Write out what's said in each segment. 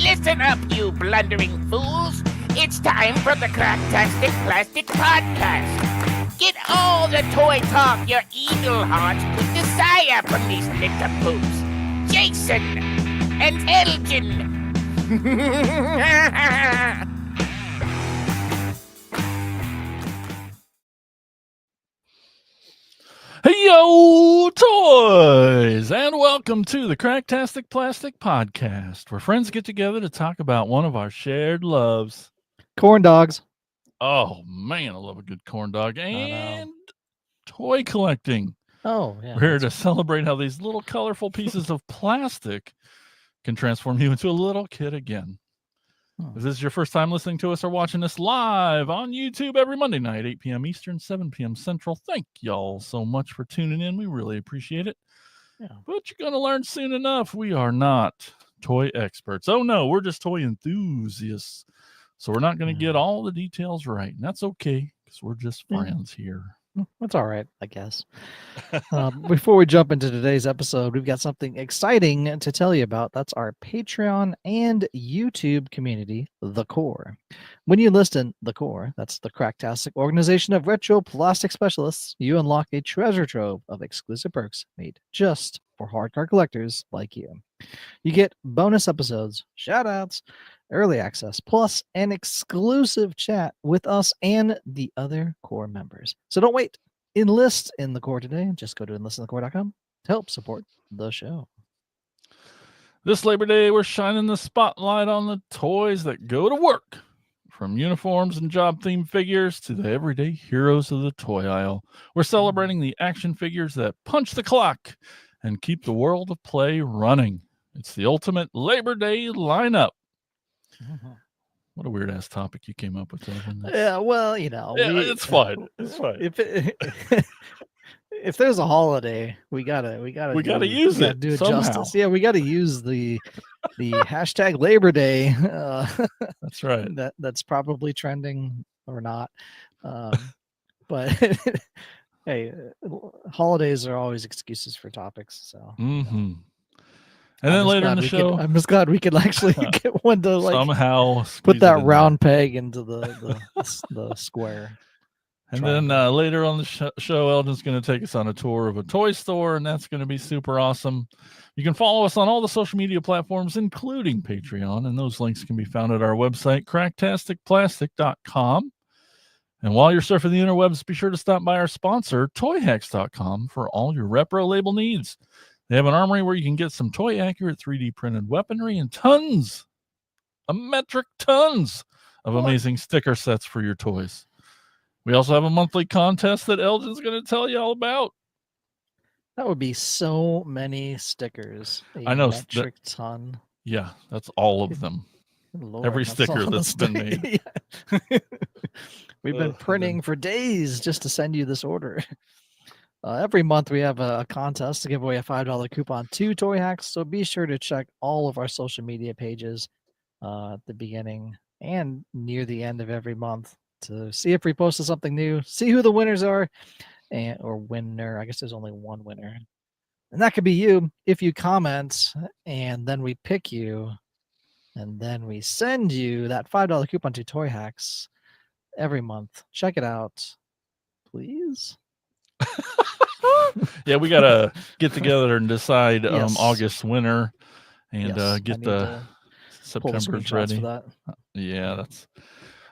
Listen up, you blundering fools. It's time for the Cracktastic Plastic Podcast. Get all the toy talk your eagle hearts could desire from these nincompoops. Jason and Elgin. Hey, yo, toys, and welcome to the Cracktastic Plastic Podcast, where friends get together to talk about one of our shared loves. Corn dogs. Oh, man, I love a good corn dog. And toy collecting. Oh, yeah. We're here to celebrate how these little colorful pieces of plastic can transform you into a little kid again. If this is your first time listening to us or watching us live on YouTube every Monday night, 8 p.m. Eastern, 7 p.m. Central, thank y'all so much for tuning in. We really appreciate it. Yeah. But you're going to learn soon enough, we are not toy experts. Oh, no, we're just toy enthusiasts. So we're not going to get all the details right. And that's okay, because we're just friends here. That's all right, I guess. Before we jump into today's episode, we've got something exciting to tell you about. That's our Patreon and YouTube community, The Core. When you list in The Core, that's the Cracktastic organization of retro plastic specialists, you unlock a treasure trove of exclusive perks made just for hardcore collectors like you. You get bonus episodes, shout-outs, early access, plus an exclusive chat with us and the other core members. So don't wait. Enlist in the core today. Just go to enlistinthecore.com to help support the show. This Labor Day, we're shining the spotlight on the toys that go to work. From uniforms and job-themed figures to the everyday heroes of the toy aisle. We're celebrating the action figures that punch the clock and keep the world of play running. It's the ultimate Labor Day lineup. What a weird ass topic you came up with, Evan. Yeah, well, you know, it's fine. It's fine. If there's a holiday, we gotta use it. Do it somehow. justice. Yeah, we gotta use the hashtag Labor Day. That's right. That's probably trending or not. But hey, holidays are always excuses for topics. So. Mm-hmm. And then later in the show, I'm just glad we could actually get one to somehow put that round peg into the square. And then later on the show, Eldon's going to take us on a tour of a toy store, and that's going to be super awesome. You can follow us on all the social media platforms, including Patreon, and those links can be found at our website, cracktasticplastic.com. And while you're surfing the interwebs, be sure to stop by our sponsor, toyhacks.com, for all your repro label needs. They have an armory where you can get some toy-accurate 3D printed weaponry and metric tons of amazing sticker sets for your toys. We also have a monthly contest that Elgin's going to tell you all about. That would be so many stickers. I know. Metric ton. Yeah, that's all of them. Lord, every sticker that's been made. We've been printing for days just to send you this order. Every month we have a contest to give away a $5 coupon to Toy Hacks, so be sure to check all of our social media pages at the beginning and near the end of every month to see if we posted something new, see who the winners are, or winner. I guess there's only one winner. And that could be you if you comment, and then we pick you, and then we send you that $5 coupon to Toy Hacks every month. Check it out, please. Yeah, we gotta get together and decide August winner and get the September's ready. For that. Yeah, that's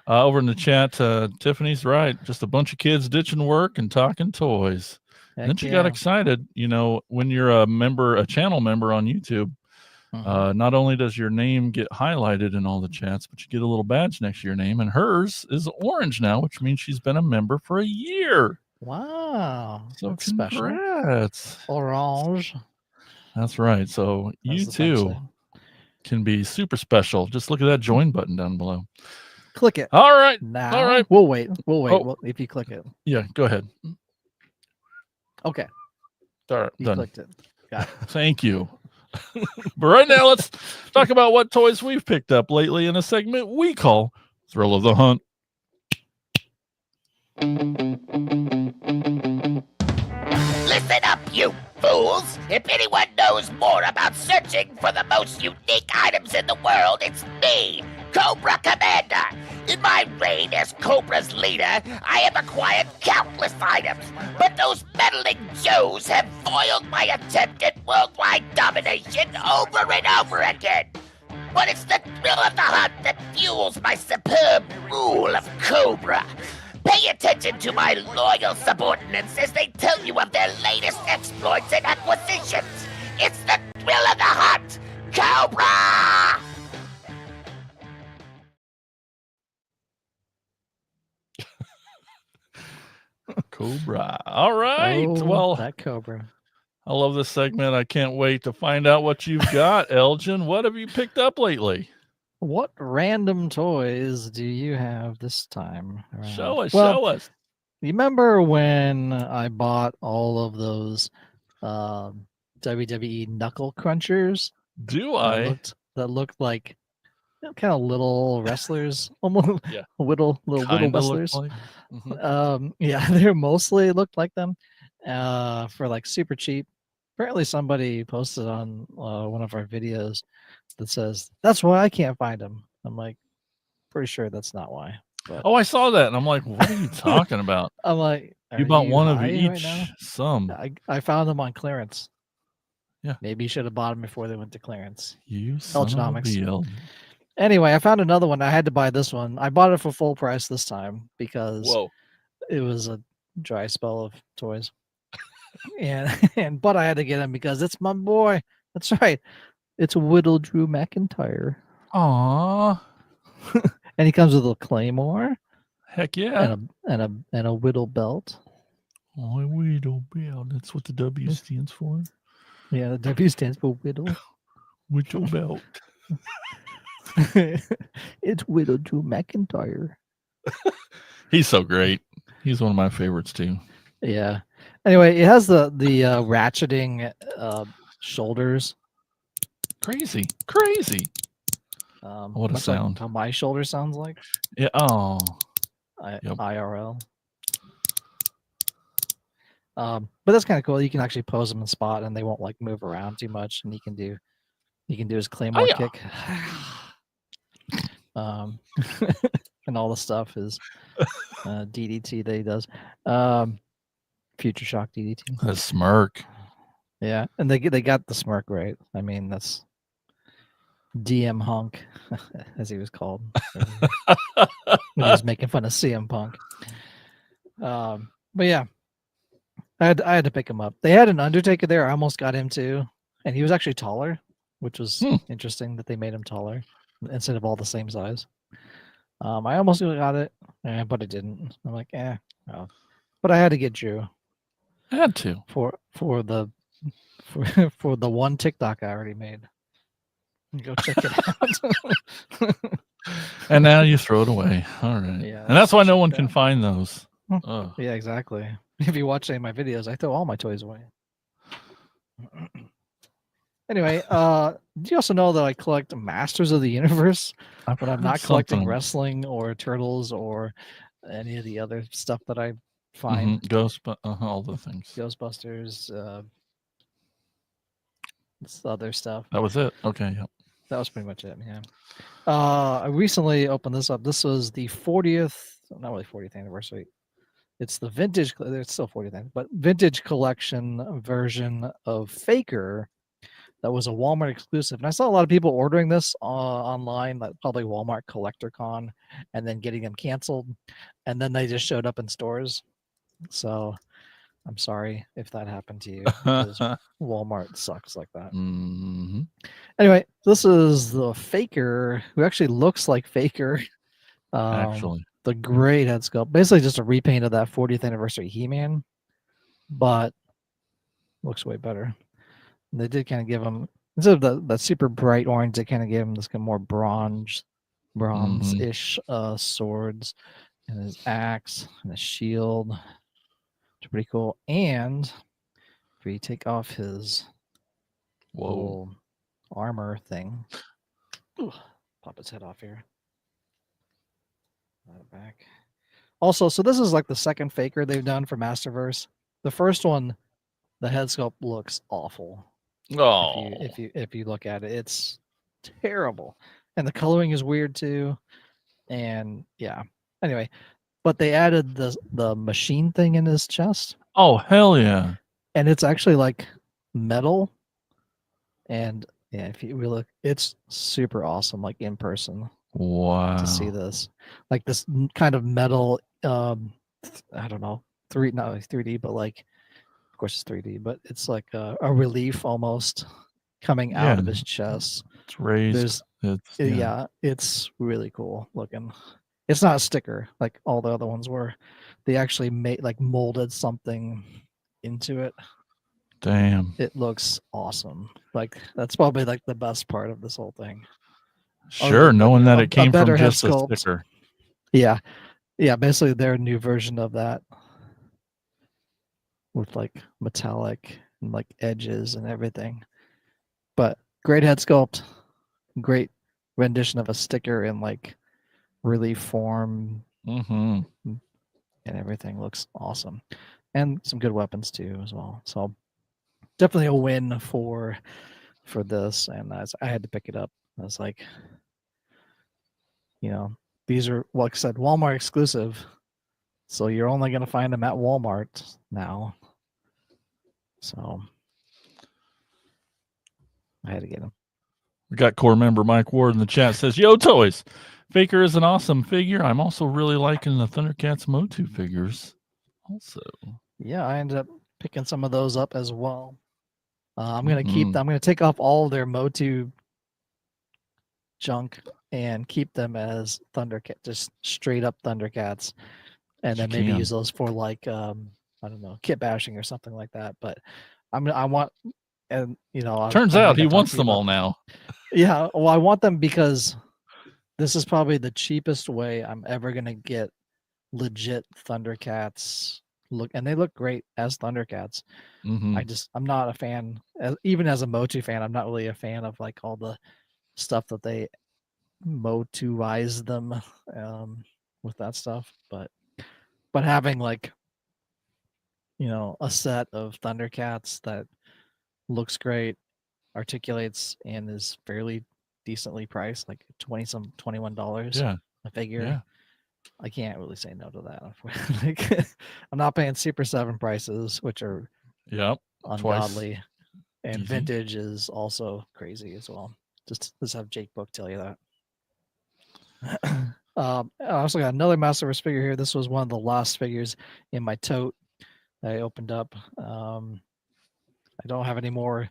over in the chat. Tiffany's right. Just a bunch of kids ditching work and talking toys. And then she got excited. You know, when you're a channel member on YouTube, not only does your name get highlighted in all the chats, but you get a little badge next to your name, and hers is orange now, which means she's been a member for a year. Wow. So that's congrats. Special. Orange. That's right. So you too can be super special. Just look at that join button down below. Click it. All right. Now. All right. We'll wait. If you click it. Yeah, go ahead. Okay. All right. You done. clicked it. Got it. Thank you. But right now, let's talk about what toys we've picked up lately in a segment we call Thrill of the Hunt. Listen up, You fools! If anyone knows more about searching for the most unique items in the world, it's me, Cobra Commander. In my reign as Cobra's leader, I have acquired countless items, but those meddling Joes have foiled my attempt at worldwide domination over and over again. But it's the thrill of the hunt that fuels my superb rule of Cobra. Pay attention to my loyal subordinates as they tell you of their latest exploits and acquisitions. It's the thrill of the hunt, Cobra! Cobra. All right. Oh, Well, that Cobra. I love this segment. I can't wait to find out what you've got, Elgin. What have you picked up lately? What random toys do you have this time around? Show us. Well, Show us. you remember when I bought all of those WWE knuckle crunchers Do I? that looked like kind of little wrestlers, almost Yeah. little Kinda wrestlers. look like. Mhm. Yeah, they mostly looked like them for like super cheap. Apparently, somebody posted on one of our videos that says that's why I can't find them. I'm like, pretty sure that's not why. But Oh, I saw that, and I'm like, what are you talking about? I'm like, You are bought one of high each. right now? Some. I found them on clearance. Yeah. Maybe you should have bought them before they went to clearance. You son of a Elginomics. bee. Anyway, I found another one. I had to buy this one. I bought it for full price this time because Whoa. it was a dry spell of toys. But I had to get him because it's my boy. That's right. It's Whittle Drew McIntyre. Aw. And he comes with a claymore Heck yeah. and a Whittle belt. Oh, Whittle belt. That's what the W stands for. Yeah, the W stands for Whittle. Whittle belt. It's Whittle Drew McIntyre. He's so great. He's one of my favorites too. Yeah. Anyway, it has the ratcheting shoulders. Crazy. What a much like sound. how my shoulder sounds like. Yeah. Oh. Yep. IRL. But that's kind of cool. You can actually pose them in spot, and they won't like move around too much. And he can do his claymore kick. And all the stuff is DDT that he does. Future Shock DDT. A smirk. Yeah, and they got the smirk right. I mean, that's DM Hunk, as he was called. When he was making fun of CM Punk. But yeah, I had to pick him up. They had an Undertaker there. I almost got him too, and he was actually taller, which was interesting that they made him taller instead of all the same size. I almost got it, but I didn't. I'm like, well. But I had to get Drew. I had to for the one TikTok I already made. Go check it out. And now you throw it away. All right. Yeah, and that's why no one can find those. Yeah, exactly. If you watch any of my videos, I throw all my toys away. Anyway, do you also know that I collect Masters of the Universe, but I'm not collecting wrestling or turtles or any of the other stuff that I find. All the things. Ghostbusters, this other stuff. That was it. Okay, yeah. That was pretty much it. Yeah. I recently opened this up. This was the 40th, not really 40th anniversary. It's the vintage. It's still 40th, but vintage collection version of Faker. That was a Walmart exclusive, and I saw a lot of people ordering this online, like probably Walmart CollectorCon, and then getting them canceled, and then they just showed up in stores. So I'm sorry if that happened to you, because Walmart sucks like that. Mm-hmm. Anyway, this is the Faker, who actually looks like Faker. Actually, the great head sculpt, basically just a repaint of that 40th anniversary He-Man, but looks way better. They did kind of give him, instead of that super bright orange, they kind of gave him this kind of more bronze-ish swords, and his axe and his shield. It's pretty cool. And if you take off his little armor thing, pop his head off here. Back. Also, so this is like the second Faker they've done for Masterverse. The first one The head sculpt looks awful. Oh, If you look at it, it's terrible, and the coloring is weird too. And yeah, anyway, but they added the machine thing in his chest, oh, hell yeah! and it's actually like metal. And yeah, if you look, it's super awesome, like in person to see Wow. this, like this kind of metal. I don't know, not like 3D, but like, of course it's 3D, but it's like a relief almost coming out Yeah, of his chest. it's raised. There's It's yeah, it's really cool looking. It's not a sticker like all the other ones were. They actually made like molded something into it. Damn. It looks awesome. Like that's probably like the best part of this whole thing. Other Sure, than knowing that it a came better from head just a sculpt. sticker. Yeah. Yeah, basically their new version of that with like metallic and like edges and everything. But great head sculpt, great rendition of a sticker in like relief form, Mm-hmm. and everything looks awesome. And some good weapons too as well. So definitely a win for this. And I had to pick it up. I was like, these are, like I said, Walmart exclusive. So you're only going to find them at Walmart now. So I had to get them. We got core member Mike Ward in the chat says, "Yo, toys, Faker is an awesome figure. I'm also really liking the Thundercats Motu figures. Also, Yeah, I ended up picking some of those up as well. I'm gonna keep them. I'm gonna take off all their Motu junk and keep them as Thundercat, just straight up Thundercats, and then maybe use those for like I don't know, kit bashing or something like that. But I want, and turns I out think I he talked wants to you them all about- now. Yeah, well, I want them because this is probably the cheapest way I'm ever gonna get legit Thundercats look, and they look great as Thundercats. Mm-hmm. I'm not a fan, even as a Motu fan, I'm not really a fan of like all the stuff that they Motuize them with that stuff. But having like a set of Thundercats that looks great, articulates, and is fairly decently priced, like $21 Yeah, a figure. yeah. I can't really say no to that. Like, I'm not paying Super 7 prices, which are Yep. ungodly. Twice. And Easy. vintage is also crazy as well. Just have Jake Book tell you that. I also got another Masterverse figure here. This was one of the last figures in my tote that I opened up. I don't have any more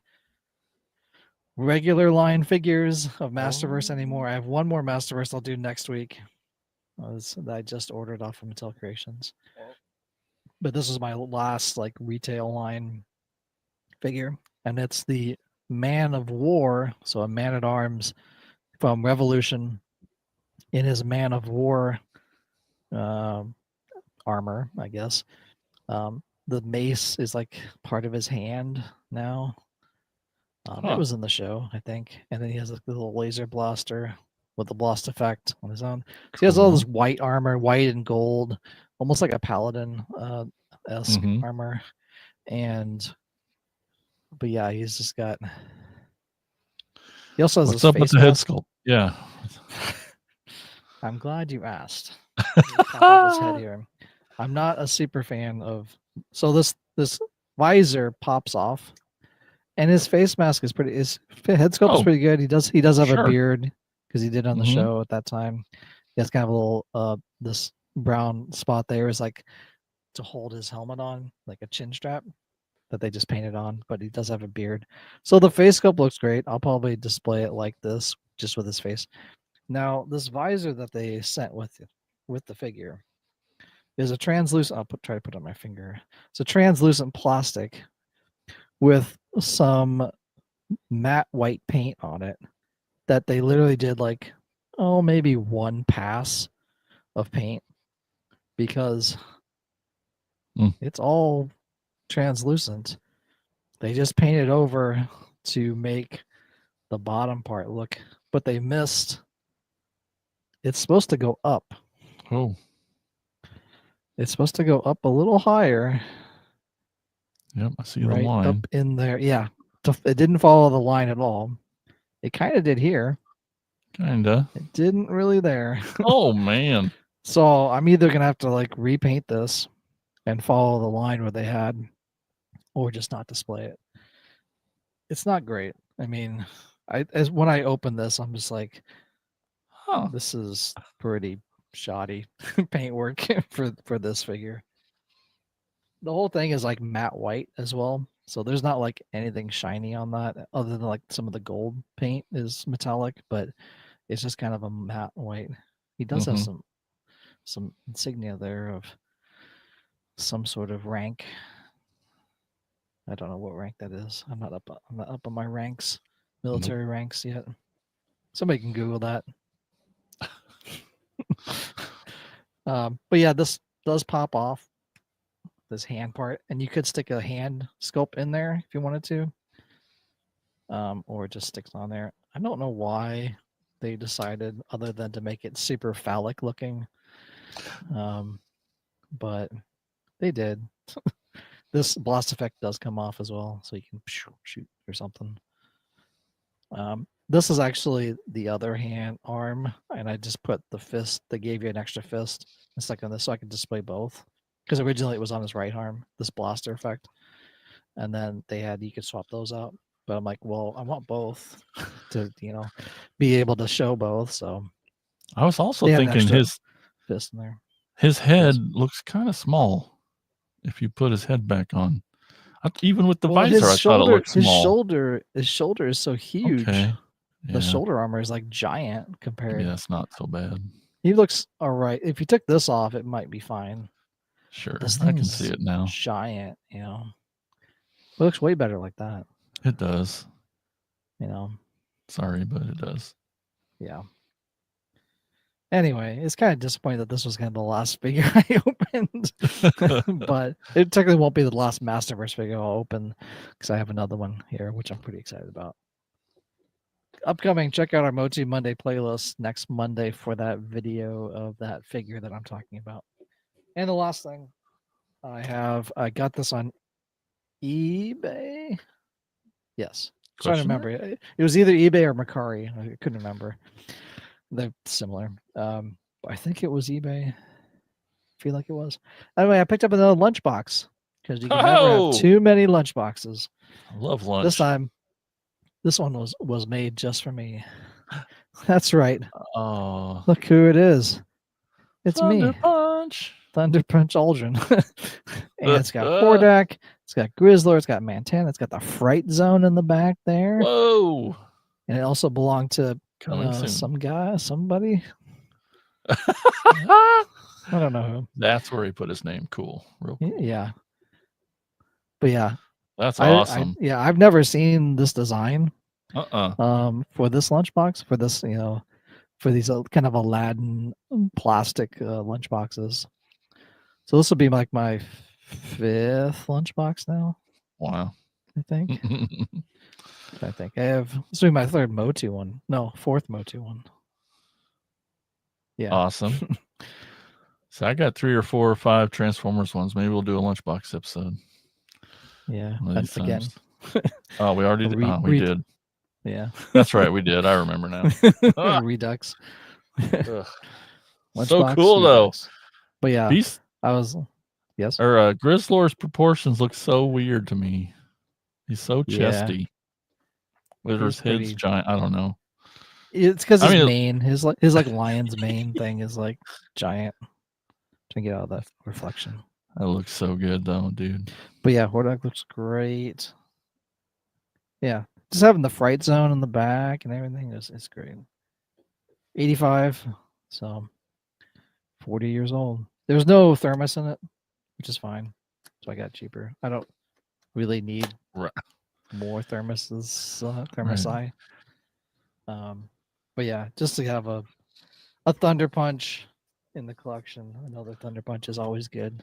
regular line figures of Masterverse anymore. I have one more Masterverse I'll do next week. That I just ordered off of Mattel Creations. But this is my last like retail line figure, and it's the Man of War, so a man at arms from Revolution in his Man of War armor, I guess. The mace is like part of his hand now. It was in the show, I think. And then he has a little laser blaster with the blast effect on his own. So he has all this white armor, white and gold, almost like a paladin esque armor. But yeah, he's just got. He also has What's this up face with the head mask. sculpt? Yeah. I'm glad you asked. Pop up his head here. I'm not a super fan of. So this visor pops off, and his face mask is pretty. His head sculpt is pretty good. He does have a beard because he did on the show at that time. He has kind of a little this brown spot there is like to hold his helmet on, like a chin strap that they just painted on. But he does have a beard, so the face sculpt looks great. I'll probably display it like this, just with his face. Now, this visor that they sent with the figure is a translucent. I'll try to put it on my finger. It's a translucent plastic with some matte white paint on it that they literally did like, maybe one pass of paint because it's all translucent. They just painted over to make the bottom part look, but they missed. It's supposed to go up. Oh. It's supposed to go up a little higher. Yep, I see the right line. up in there. Yeah, it didn't follow the line at all. It kind of did here. Kinda. It didn't really there. Oh man. So I'm either gonna have to like repaint this and follow the line where they had, or just not display it. It's not great. I mean, as when I open this, I'm just like, Huh. this is pretty shoddy paintwork for this figure. The whole thing is like matte white as well, so there's not like anything shiny on that other than like some of the gold paint is metallic, but it's just kind of a matte white. He does have Mhm. some insignia there of some sort of rank. I don't know what rank that is. I'm not up on my ranks, military ranks yet. Somebody can Google that. But yeah, this does pop off, this hand part, and you could stick a hand sculpt in there if you wanted to, or it just sticks on there. I don't know why they decided other than to make it super phallic looking, but they did. This blast effect does come off as well, so you can shoot or something. This is actually the other hand arm, and I just put the fist. They gave you an extra fist and stuck on this so I could display both. Because originally it was on his right arm, this blaster effect, and then they had you could swap those out. But I'm like, well, I want both to be able to show both. So I was also they had an thinking extra his fist in there. head looks kind of small if you put his head back on. Even with the Well, visor, I thought it looked his small. shoulder is so huge. Okay. The Yeah. shoulder armor is like giant compared. Yeah, it's not so bad. He looks all right. If you took this off, it might be fine. Sure, This I thing can is see it now. giant, It looks way better like that, It does. Sorry, but it does. Yeah. Anyway, it's kind of disappointing that this was kind of the last figure I opened, but it technically won't be the last Masterverse figure I'll open because I have another one here, which I'm pretty excited about. Upcoming, check out our Motu Monday playlist next Monday for that video of that figure that I'm talking about. And the last thing I got this on eBay. Yes. Trying to remember. It was either eBay or Mercari. I couldn't remember. They're similar. I think it was eBay. I feel like it was. Anyway, I picked up another lunchbox because you can never have too many lunchboxes. I love lunch. This time, this one was made just for me. That's right. Oh, look who it is! It's Thunder me, Punch. Thunder Punch Aldrin. And it's got Hordak. It's got Grizzler. It's got Mantana. It's got the Fright Zone in the back there. Whoa! And it also belonged to somebody. I don't know who. That's where he put his name. Cool. Real cool. Yeah. But yeah. That's awesome. I've never seen this design. For this lunchbox, for this, for these kind of Aladdin plastic lunchboxes. So this will be like my 5th lunchbox now. Wow. I think. I have this will be my 3rd Motu one. No, 4th Motu one. Yeah. Awesome. So I got 3 or 4 or 5 Transformers ones. Maybe we'll do a lunchbox episode. Yeah. Again. Oh, we already did. We did. Yeah. That's right. We did. I remember now. Redux. So cool though. But yeah, yes. Or Grizzlor's proportions look so weird to me. He's so chesty. With his head's giant. I don't know. It's because his mane, his lion's mane thing is like giant. To get out of that reflection. That looks so good though, dude. But yeah, Hordak looks great. Yeah, just having the Fright Zone in the back and everything is great. 85, so 40 years old. There's no thermos in it, which is fine. So I got cheaper. I don't really need more thermosi. But yeah, just to have a Thunder Punch in the collection. Another Thunder Punch is always good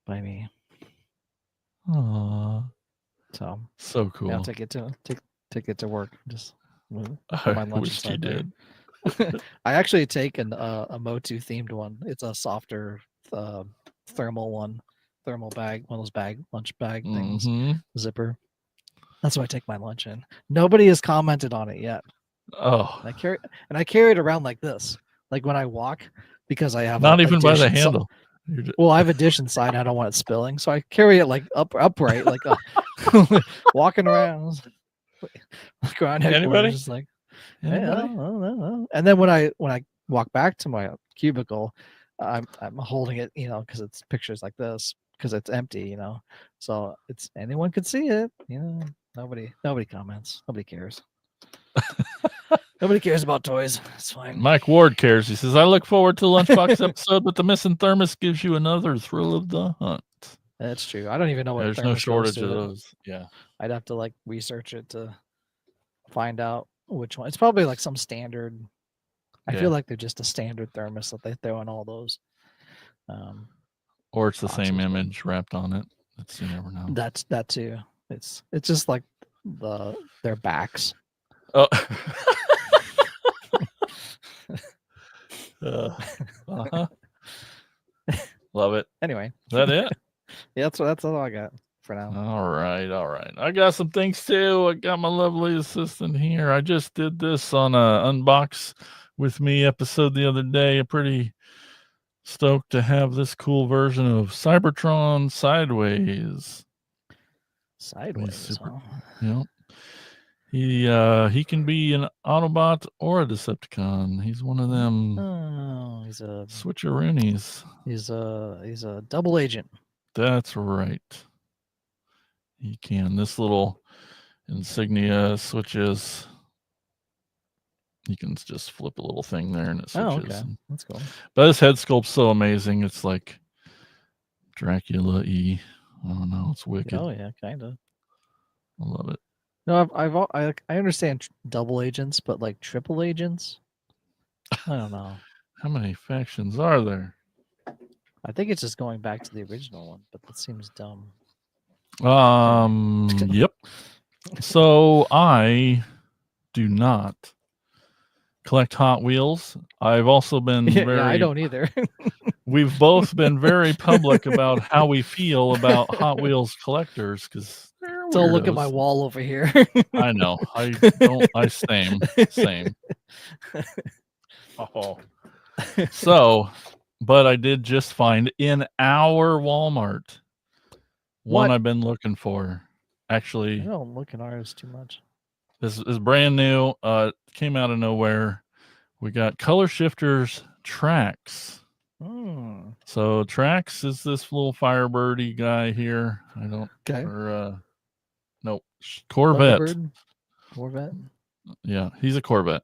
by me. Aww. So cool. I'll take it to work. Just I my lunch wish you did. I actually take a Motu themed one. It's a softer thermal one thermal bag, one of those lunch bag things, Mhm. zipper. That's what I take my lunch in. Nobody has commented on it yet. Oh, And I carry it around like this, like when I walk, because I have not a even by dish the inside. handle. You're just, Well, I have a dish inside. I don't want it spilling, so I carry it like upright, like walking around, like around headquarters, Anybody? just like, hey, Anybody? and then when I walk back to my cubicle, I'm holding it, because it's pictures like this because it's empty, so it's anyone could see it, Nobody comments, nobody cares. Nobody cares about toys. It's fine. Mike Ward cares. He says, I look forward to the Lunchbox episode, but the missing thermos gives you another thrill of the hunt. That's true. I don't even know what There's no thermos goes shortage to of it. those. Yeah. I'd have to like research it to find out which one. It's probably like some standard. I Yeah. feel like they're just a standard thermos that they throw in all those. Or it's the same boxes, but- image wrapped on it. You never know. That's that too. It's just like their backs. Oh. Uh-huh. Love it. Anyway, Is that it? yeah, that's all I got for now. All right. I got some things too. I got my lovely assistant here. I just did this on a Unbox with Me episode the other day. I'm pretty stoked to have this cool version of Cybertron Sideways. Sideways, huh? Yep. He can be an Autobot or a Decepticon. He's one of them Oh, he's a switcheroonies. he's a double agent. That's right. He can. This little insignia switches. You can just flip a little thing there and it switches. Oh, okay. That's cool. But his head sculpt's so amazing. It's like Dracula-y. I don't know. It's wicked. Oh yeah, kind of. I love it. No, I understand double agents, but like triple agents, I don't know. How many factions are there? I think it's just going back to the original one, but that seems dumb. Yep. So I do not collect Hot Wheels. I've also been very. Yeah, I don't either. We've both been very public about how we feel about Hot Wheels collectors because Don't look at my wall over here. I know. I don't. I same. Oh. So, but I did just find in our Walmart one What? I've been looking for. Actually, I don't look at ours too much. this is brand new. Came out of nowhere. We got Color Shifters Trax. So Trax is this little Firebirdy guy here. I don't. Okay. Or nope. Corvette. Thunderbird? Corvette. Yeah, he's a Corvette.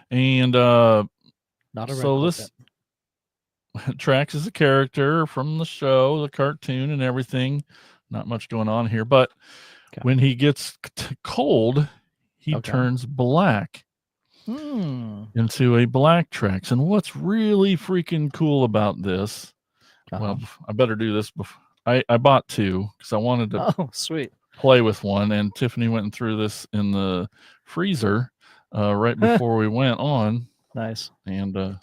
And Not a red so Corvette. Trax is a character from the show, the cartoon, and everything. Not much going on here, but when he gets cold, he turns black into a black Trax. And what's really freaking cool about this? Well, I better do this before I bought two because I wanted to sweet play with one, and Tiffany went and threw this in the freezer right before we went on. Nice. And man,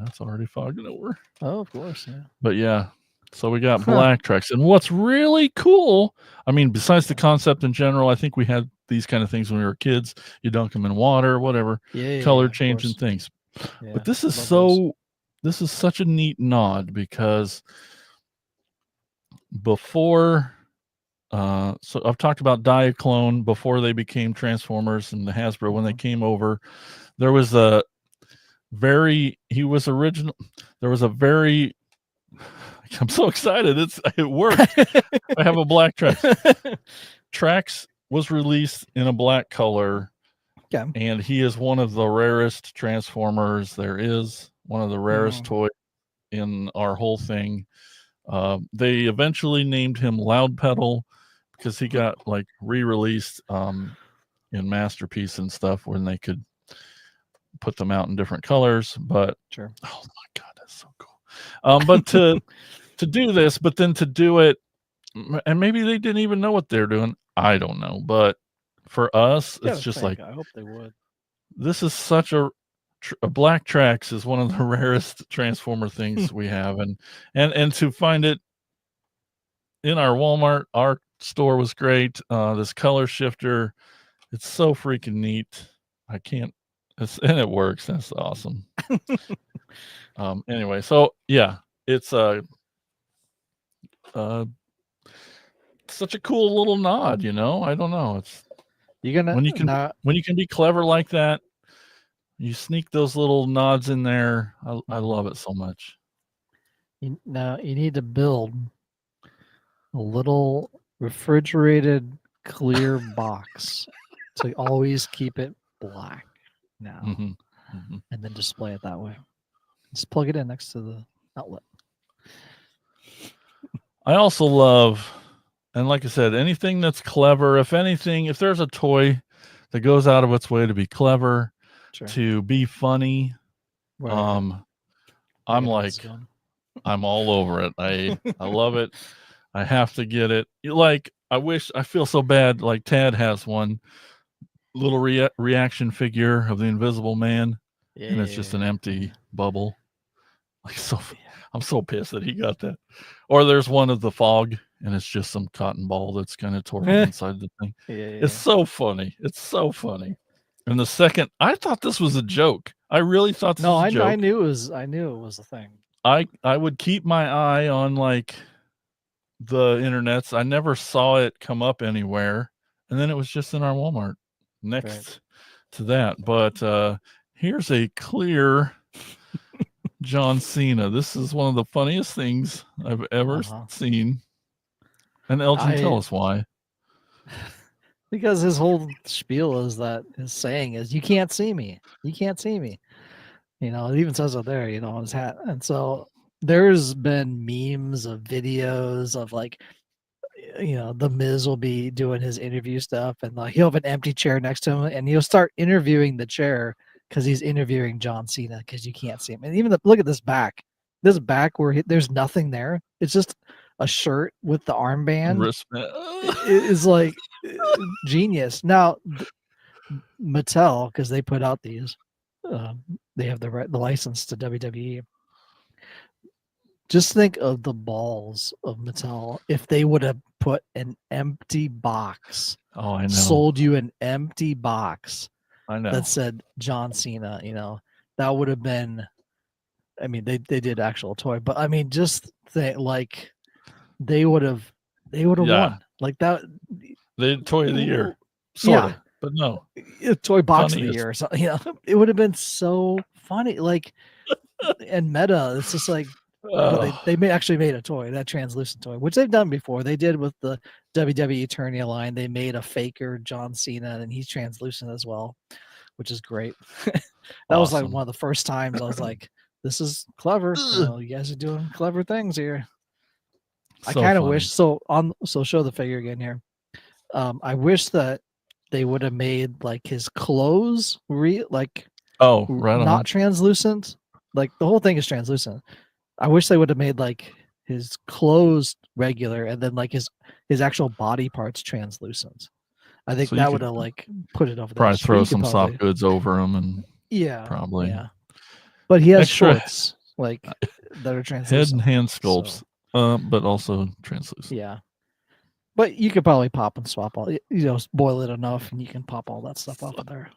that's already fogging over. Oh, of course, yeah. But yeah, so we got black Trax. And what's really cool, I mean, besides the concept in general, I think we had these kind of things when we were kids. You dunk them in water, whatever, color changing things. Yeah, but this is this is such a neat nod because before so I've talked about Diaclone before they became Transformers and the Hasbro when they came over. There was a very I'm so excited. It worked. I have a black Trax. Trax was released in a black color. Okay. And he is one of the rarest Transformers there is, one of the rarest toys in our whole thing. They eventually named him Loud Pedal because he got like re-released in Masterpiece and stuff when they could put them out in different colors. But sure. Oh my God, that's so cool. But to do this, but then to do it, and maybe they didn't even know what they're doing. I don't know. But for us, it's just like, I hope they would. This is such a black Trax is one of the rarest Transformer things we have, and to find it in our Walmart, our store was great. This color shifter, it's so freaking neat. I can't, and it works. That's awesome. Anyway, so yeah, it's such a cool little nod, you know. I don't know. It's You're gonna when you can be clever like that, you sneak those little nods in there. I love it so much. you need to build a little refrigerated clear box to always keep it black now, and then display it that way. Just plug it in next to the outlet. I also love, and like I said, anything that's clever. If anything, if there's a toy that goes out of its way to be clever, Sure. to be funny, I'm like, I'm all over it. I love it. I have to get it. Like, I feel so bad. Like Tad has one little reaction figure of the Invisible Man, and it's just an empty bubble. Like, so I'm so pissed that he got that. Or there's one of the Fog, and it's just some cotton ball that's kind of torn inside the thing. It's so funny. It's so funny. And the second, I thought this was a joke. I really thought this was a joke. I knew it was a thing. I would keep my eye on like the internets. I never saw it come up anywhere, and then it was just in our Walmart next to that. But here's a clear John Cena. This is one of the funniest things I've ever seen. And Elgin, tell us why. Because his whole spiel is that his saying is, "You can't see me. You can't see me." You know, it even says it there, you know, on his hat. And so there's been memes of videos of like, you know, the Miz will be doing his interview stuff, and like he'll have an empty chair next to him, and he'll start interviewing the chair because he's interviewing John Cena because you can't see him. And even look at this back where there's nothing there. It's just a shirt with the armband. Wristband. It is like genius. Now, Mattel, because they put out these, they have the license to WWE. Just think of the balls of Mattel if they would have put an empty box. Oh, I know. Sold you an empty box. I know. That said John Cena. You know, that would have been. I mean, they did actual toy, but I mean, just think like they would have won like that. The toy of the year, sort of, but no, toy box of the year or something. You know, it would have been so funny. Like, and meta, it's just like. But they actually made a toy, that translucent toy, which they've done before. They did with the WWE Eternia line. They made a faker John Cena, and he's translucent as well, which is great. That was like one of the first times I was like, "This is clever. You know, you guys are doing clever things here." So I kind of wish so. Show the figure again here. I wish that they would have made like his clothes not translucent. Like the whole thing is translucent. I wish they would have made like his clothes regular and then like his actual body parts translucent. I think that would have like put it over there. Probably throw some soft goods over him and probably. But he has shorts like that are translucent. Head and hand sculpts, but also translucent. Yeah. But you could probably pop and swap all, you know, boil it enough and you can pop all that stuff off of there.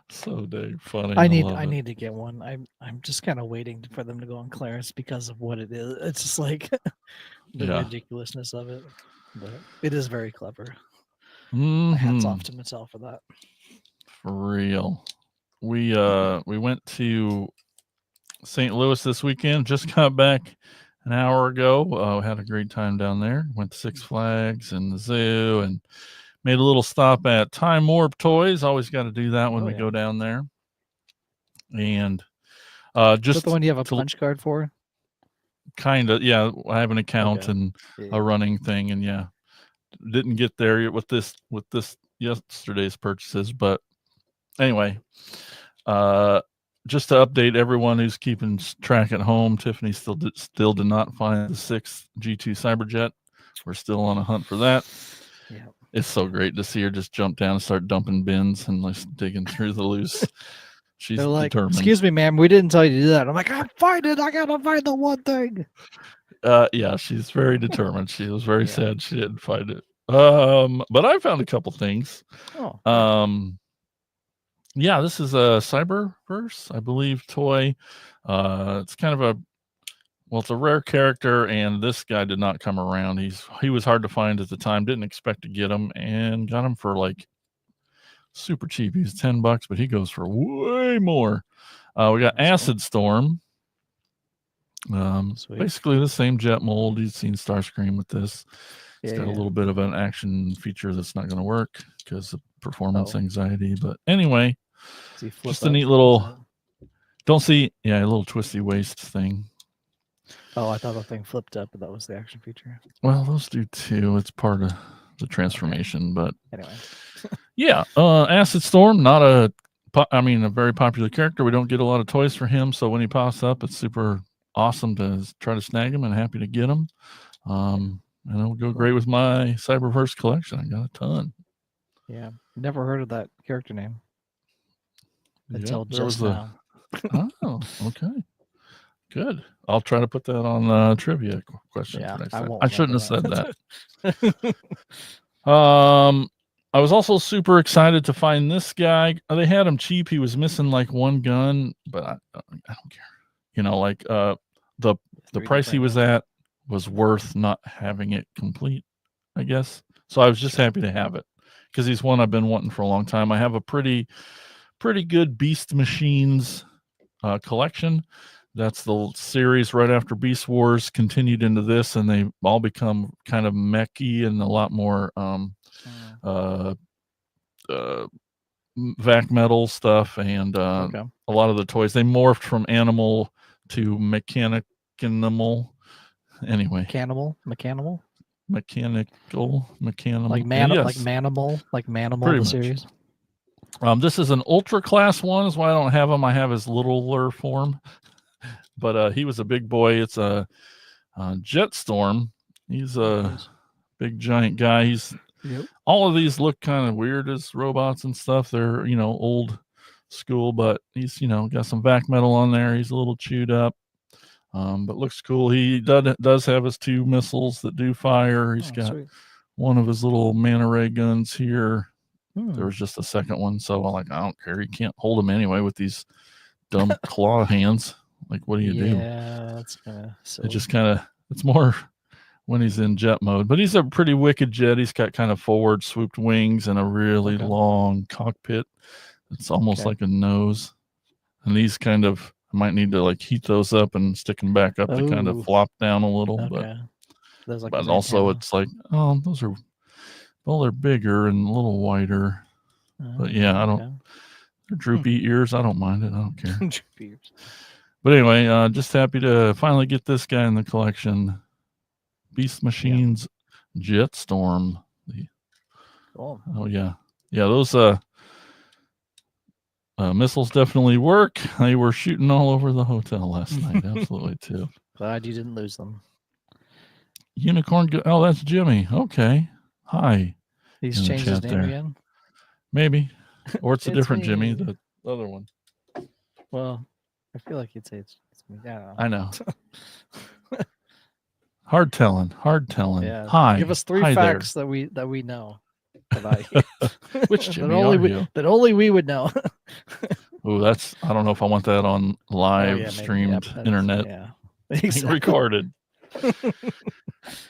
So dang funny. I need to get one. I'm just kind of waiting for them to go on clearance because of what it is. It's just like the ridiculousness of it. But it is very clever. Hats off to Mattel for that. For real. We went to St. Louis this weekend. Just got back an hour ago. Had a great time down there. Went to Six Flags and the zoo and made a little stop at Time Warp Toys. Always got to do that when we go down there. And just is that the one you have a punch card for? Kind of, yeah. I have an account and a running thing, and didn't get there with this yesterday's purchases. But anyway, just to update everyone who's keeping track at home, Tiffany still did not find the 6th G2 Cyberjet. We're still on a hunt for that. Yeah. It's so great to see her just jump down and start dumping bins and like digging through the loose. She's like, determined. "Excuse me, ma'am, we didn't tell you to do that." I'm like, "I'm finding. I gotta find the one thing." Yeah, she's very determined. She was very Yeah. sad she didn't find it. But I found a couple things. Oh, Yeah, this is a Cyberverse, I believe, toy. It's kind of it's a rare character, and this guy did not come around. He was hard to find at the time. Didn't expect to get him, and got him for like super cheap. He's $10, but he goes for way more. We got That's Acid Storm. Sweet. Basically the same jet mold. You've seen Starscream with this. It's got a Yeah. little bit of an action feature that's not going to work because of performance Oh. anxiety. But anyway, Does he flip just a up? neat little. Don't see, a little twisty waist thing. Oh, I thought the thing flipped up, but that was the action feature. Well, those do too. It's part of the transformation, but Anyway, yeah, Acid Storm, not a very popular character. We don't get a lot of toys for him, so when he pops up, it's super awesome to try to snag him and happy to get him. And it'll go great with my Cyberverse collection. I got a ton. yeah, never heard of that character name until there just was now. Oh, okay. Good. I'll try to put that on trivia question Yeah, for next I time. won't I shouldn't have remember said that. I was also super excited to find this guy. They had him cheap. He was missing like one gun, but I don't care. The 3D price he was printer. at was worth not having it complete, I guess. So I was just happy to have it because he's one I've been wanting for a long time. I have a pretty good Beast Machines collection. That's the series right after Beast Wars continued into this, and they all become kind of mechy and a lot more vac metal stuff, and Okay. a lot of the toys they morphed from animal to mechanical. Anyway, Mechanical, like like yes. like Manimal, Pretty the much. series. This is an ultra class one, is why I don't have him. I have his littler form, but he was a big boy. It's a Jetstorm. He's a big giant guy. All of these look kind of weird as robots and stuff. They're old school, but he's got some vac metal on there. He's a little chewed up, but looks cool. He does have his 2 missiles that do fire. He's got sweet. one of his little manta ray guns here. Hmm. There was just a second one, so I don't care. You can't hold him anyway with these dumb claw hands. Like, what do you do? Yeah, that's kind of silly. It just it's more when he's in jet mode, but he's a pretty wicked jet. He's got kind of forward swooped wings and a really long cockpit. It's almost like a nose. And these I might need to like heat those up and stick them back up to kind of flop down a little. Okay. But also it's like, those are, they're bigger and a little wider. But yeah, they're droopy ears. I don't mind it. I don't care. Droopy ears. But anyway, just happy to finally get this guy in the collection. Beast Machines Jetstorm. Cool. Oh yeah. Those missiles definitely work. They were shooting all over the hotel last night. Absolutely too. Glad you didn't lose them. Unicorn. Oh, that's Jimmy. Okay. Hi. He's changed his name again. Maybe, or it's a different me. Jimmy. The other one. Well, I feel like you'd say it's me. I know. Hard telling. Yeah. Hi. Give us 3 facts that we know. Which Jimmy that only we would know. Oh, I don't know if I want that on live streamed internet. Yeah. Exactly. Recorded.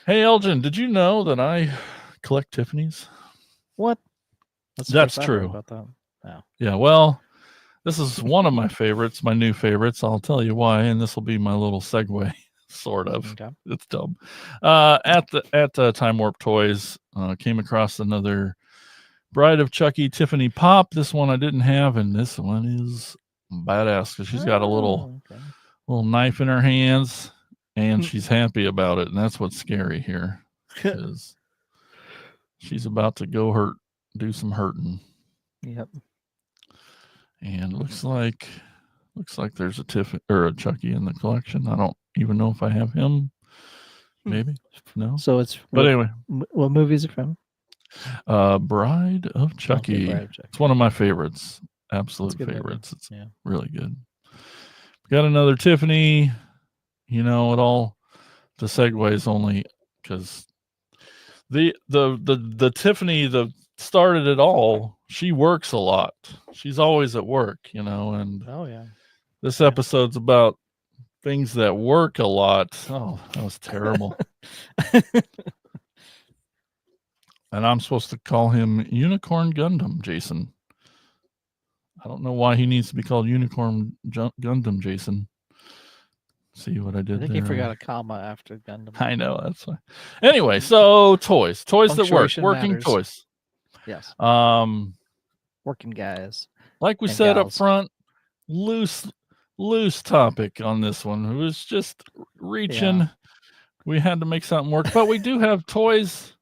Hey Elgin, did you know that I collect Tiffany's? What? That's true. About that. Oh. Yeah, well, this is one of my favorites, my new favorites. I'll tell you why, and this will be my little segue. Sort of. Okay. It's dumb. At Time Warp Toys, came across another Bride of Chucky Tiffany Pop. This one I didn't have, and this one is badass because she's got a little knife in her hands, and she's happy about it, and that's what's scary here. Because she's about to go do some hurting. Yep. And looks like there's a Tiffany or a Chucky in the collection. I don't even know if I have him. Maybe. No. So anyway. What movie is it from? Bride of Chucky. Okay, Bride of Chucky. It's one of my favorites. Absolute favorites. It's really good. Got another Tiffany. It all the segue is only because the Tiffany that started it all, she works a lot. She's always at work, and Oh yeah. this Yeah. episode's about things that work a lot. Oh, that was terrible. And I'm supposed to call him Unicorn Gundam Jason. I don't know why he needs to be called Unicorn Gundam Jason. See what I did I think there? you forgot a comma after Gundam. I know, that's why. Anyway, so toys that work, Punctuation working matters. toys. Yes. Working guys. Like we and said up gals. front, loose topic on this one. It was just reaching. Yeah. We had to make something work, but we do have toys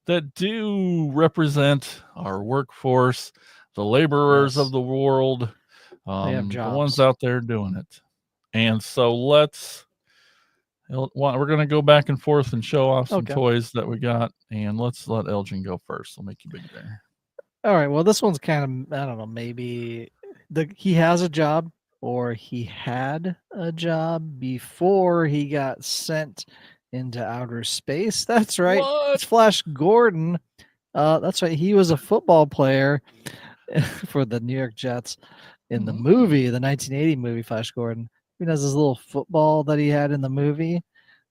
that do represent our workforce, the laborers Yes. of the world, They have the jobs. ones out there doing it. And so we're going to go back and forth and show off some Okay. toys that we got. And let's let Elgin go first. I'll make you big there. All right. Well, this one's kind of, I don't know, maybe he has a job, or he had a job before he got sent into outer space. That's right. What? It's Flash Gordon. That's right. He was a football player for the New York Jets in the movie, the 1980 movie Flash Gordon. He has this little football that he had in the movie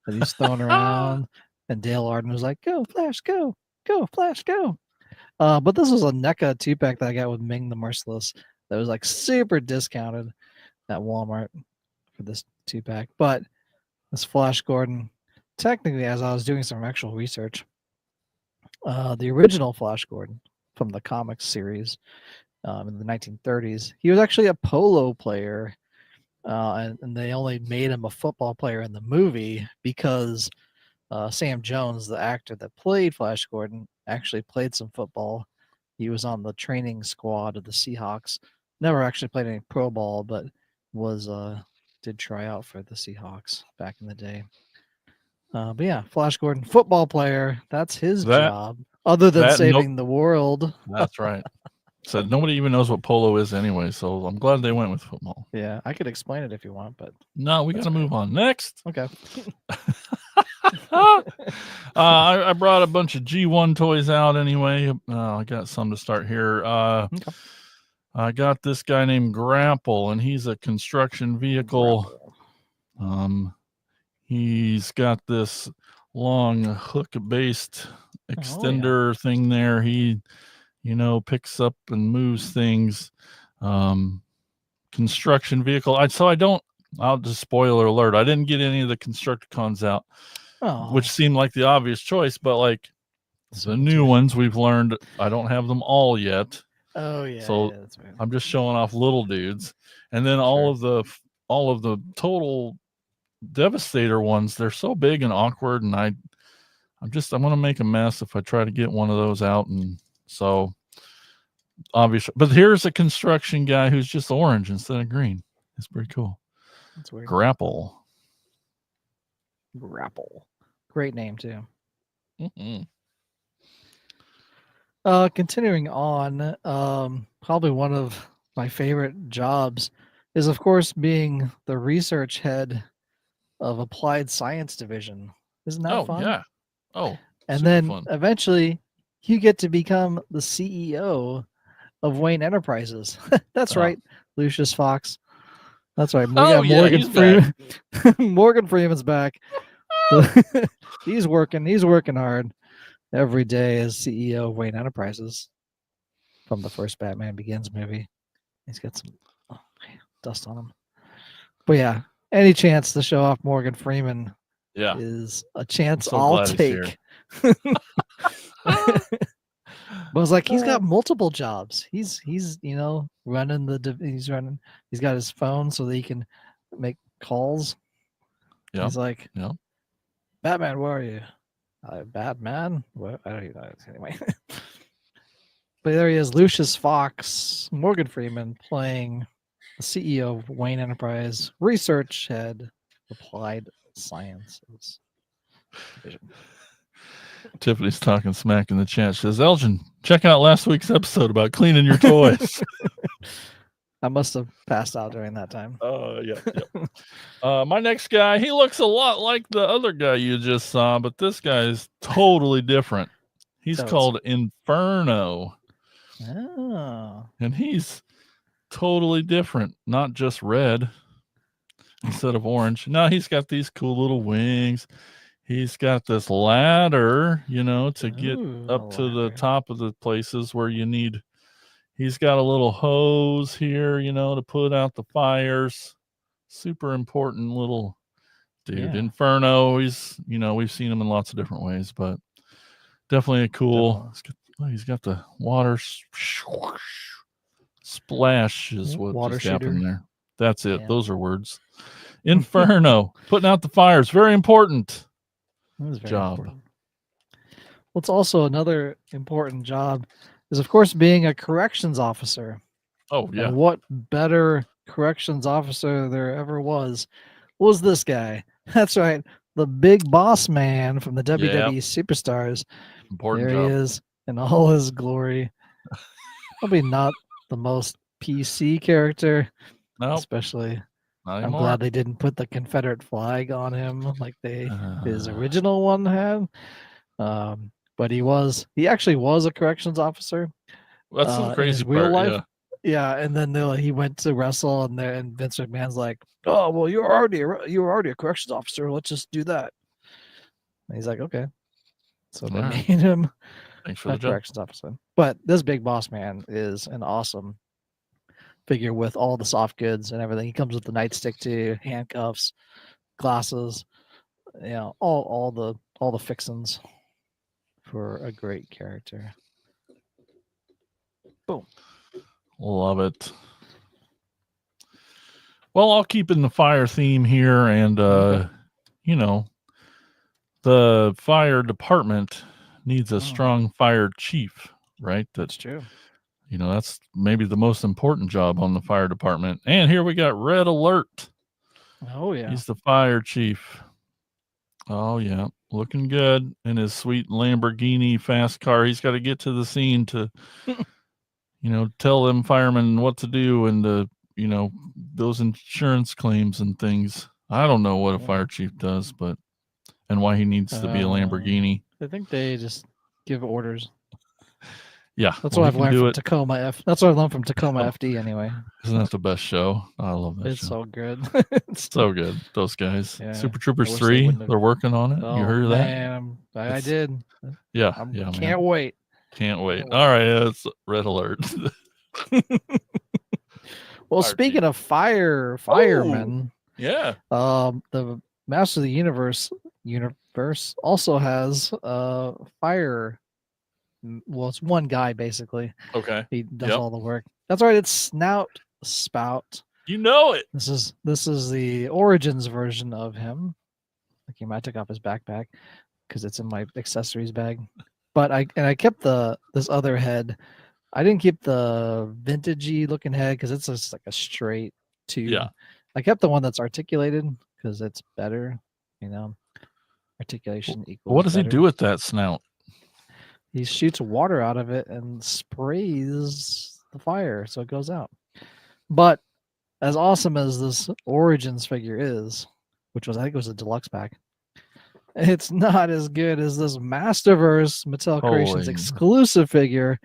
that he's throwing around. And Dale Arden was like, "Go, Flash, go. Go, Flash, go." But this was a NECA 2-pack that I got with Ming the Merciless that was like super discounted at Walmart for this 2-pack. But this Flash Gordon, technically, as I was doing some actual research, the original Flash Gordon from the comics series in the 1930s, he was actually a polo player, and they only made him a football player in the movie because Sam Jones, the actor that played Flash Gordon, actually played some football. He was on the training squad of the Seahawks. Never actually played any pro ball, but did try out for the Seahawks back in the day. But yeah, Flash Gordon, football player. That's his job, other than saving the world. That's right. So nobody even knows what polo is anyway. So I'm glad they went with football. Yeah, I could explain it if you want, but no, we got to move on. Next. Okay. I brought a bunch of G1 toys out anyway. I got some to start here. Okay. I got this guy named Grapple, and he's a construction vehicle. He's got this long hook-based extender thing there. He, picks up and moves things. Construction vehicle. I'll just spoiler alert. I didn't get any of the Constructicons out, which seemed like the obvious choice, but like the new ones we've learned, I don't have them all yet. Oh yeah. So yeah, that's right. I'm just showing off little dudes, and then all of the total Devastator ones. They're so big and awkward, and I'm gonna make a mess if I try to get one of those out, and so obviously. But here's a construction guy who's just orange instead of green. It's pretty cool. That's weird. Grapple. Great name too. Mm-hmm. Continuing on, probably one of my favorite jobs is, of course, being the research head of Applied Science Division. Isn't that fun? Yeah. Oh, and then fun. Eventually you get to become the CEO of Wayne Enterprises. That's right, Lucius Fox. That's right. Morgan Freeman. Morgan Freeman's back. He's working hard every day as CEO of Wayne Enterprises from the first Batman Begins movie. He's got some dust on him. But yeah, any chance to show off Morgan Freeman is a chance I'll take. But it's like he's got multiple jobs. He's running he's got his phone so that he can make calls. Yep. He's like, Batman, where are you? Batman? What? I don't even know. Anyway. But there he is, Lucius Fox, Morgan Freeman playing the CEO of Wayne Enterprise, research head, Applied Sciences Division. Tiffany's talking smack in the chat. She says, Elgin, check out last week's episode about cleaning your toys. I must have passed out during that time. Yeah. My next guy, he looks a lot like the other guy you just saw, but this guy is totally different. He's Totes. called Inferno, Oh. and he's totally different, not just red instead of orange. No, he's got these cool little wings. He's got this ladder, to get Ooh, up a to the ladder. top of the places where you need. He's got a little hose here, to put out the fires. Super important little dude. Yeah. Inferno. He's, we've seen him in lots of different ways, but definitely a cool. He's got the water splash is what Water just happened shooter. there. That's it. Yeah. Those are words. Inferno, putting out the fires. Very important That was very job. important. What's also another important job is, of course, being a corrections officer. Oh, yeah. And what better corrections officer there ever was this guy. That's right. The big boss man from the WWE Superstars. Important there job. he is in all his glory. Probably not the most PC character. Nope. Especially, not I'm glad they didn't put the Confederate flag on him like his original one had. But he actually was a corrections officer. That's the crazy in his real part, life. Yeah, and then he went to wrestle, and Vince McMahon's like, "Oh, well, you were already a corrections officer. Let's just do that." And he's like, "Okay." So they made him a corrections officer. But this big boss man is an awesome figure with all the soft goods and everything. He comes with the nightstick too, handcuffs, glasses, all the fixins for a great character. Boom. Love it. Well, I'll keep in the fire theme here, and the fire department needs a strong fire chief, right? That's true. That's maybe the most important job on the fire department. And here we got Red Alert. Oh yeah. He's the fire chief. Oh yeah, looking good in his sweet Lamborghini fast car. He's got to get to the scene to tell them firemen what to do, and those insurance claims and things. I don't know what a fire chief does, and why he needs to be a Lamborghini. I think they just give orders. Yeah, that's what I've learned from Tacoma That's what I've learned from Tacoma FD anyway. Isn't that the best show? I love that show. It's so good. It's so good. Those guys. Yeah, Super Troopers 3, they're working on it. You heard of that? I did. Yeah. Can't wait. Can't wait. All right, it's Red Alert. Well, speaking of firemen, the Master of the Universe also has fire. Well, it's one guy basically. Okay. He does all the work. That's right. It's Spout. You know it. This is the Origins version of him. I took off his backpack because it's in my accessories bag. But I kept this other head. I didn't keep the vintagey looking head because it's just like a straight tube. Yeah. I kept the one that's articulated because it's better. Articulation equals. What does he do with that snout? He shoots water out of it and sprays the fire so it goes out. But as awesome as this Origins figure is, which I think it was a deluxe pack, it's not as good as this Masterverse Mattel Creations exclusive figure.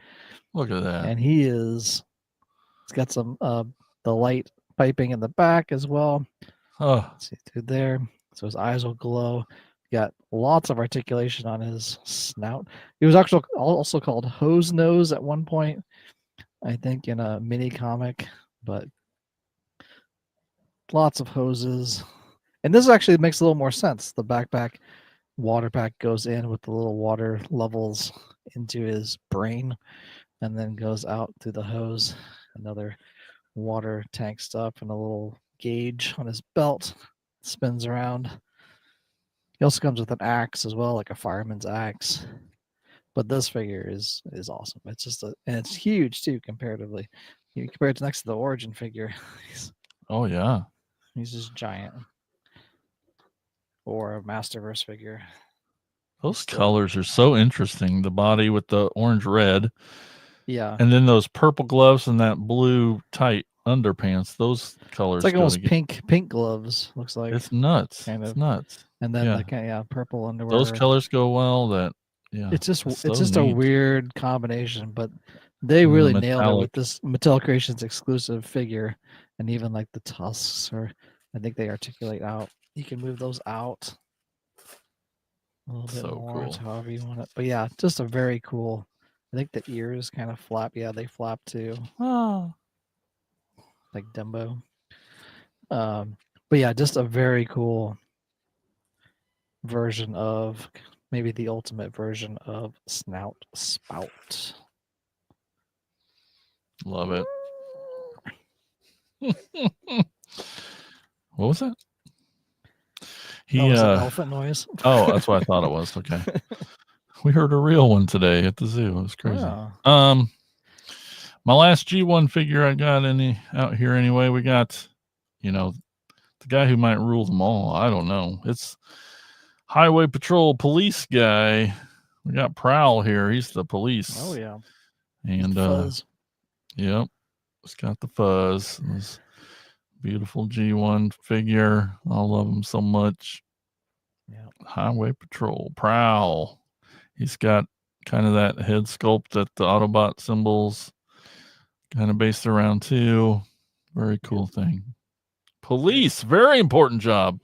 Look at that. And he's got some the light piping in the back as well. Oh, see through there. So his eyes will glow. Got lots of articulation on his snout. He was actually also called Hose Nose at one point, I think, in a mini comic, but lots of hoses. And this actually makes a little more sense. The backpack water pack goes in with the little water levels into his brain and then goes out through the hose. Another water tank stuff and a little gauge on his belt spins around. He also comes with an axe as well, like a fireman's axe. But this figure is awesome. It's just and it's huge too comparatively. You compare it next to the Origin figure. Oh yeah, he's just giant. Or a Masterverse figure. Those colors are so interesting. The body with the orange red. Yeah. And then those purple gloves and that blue tight underpants. Those colors It's like go almost together. pink gloves. Looks like It's nuts. kind It's of, nuts. and then Yeah. the purple underwear. Those colors go well. Yeah, It's it's it's so just a neat. weird combination, but they And then the really nailed it with metallic. this Mattel Creations exclusive figure, and even like the tusks, or I think they articulate out. You can move those out a little bit So more, cool. to however you want it. But yeah, just a very cool. I think the ears kind of flap. Yeah, they flap too, like Dumbo. But yeah, just a very cool version of maybe the ultimate version of Snout Spout. Love it. What was that? He it's an elephant noise. Oh, that's what I thought it was. Okay. We heard a real one today at the zoo. It was crazy. Oh. My last G1 figure I got out here anyway. We got, the guy who might rule them all. I don't know. It's Highway Patrol police guy. We got Prowl here. He's the police. Oh yeah. And fuzz. Yep. It's got the fuzz. This beautiful G1 figure. I love him so much. Yeah. Highway Patrol Prowl. He's got kind of that head sculpt that the Autobot symbols kind of based around too. Very cool thing. Police, very important job.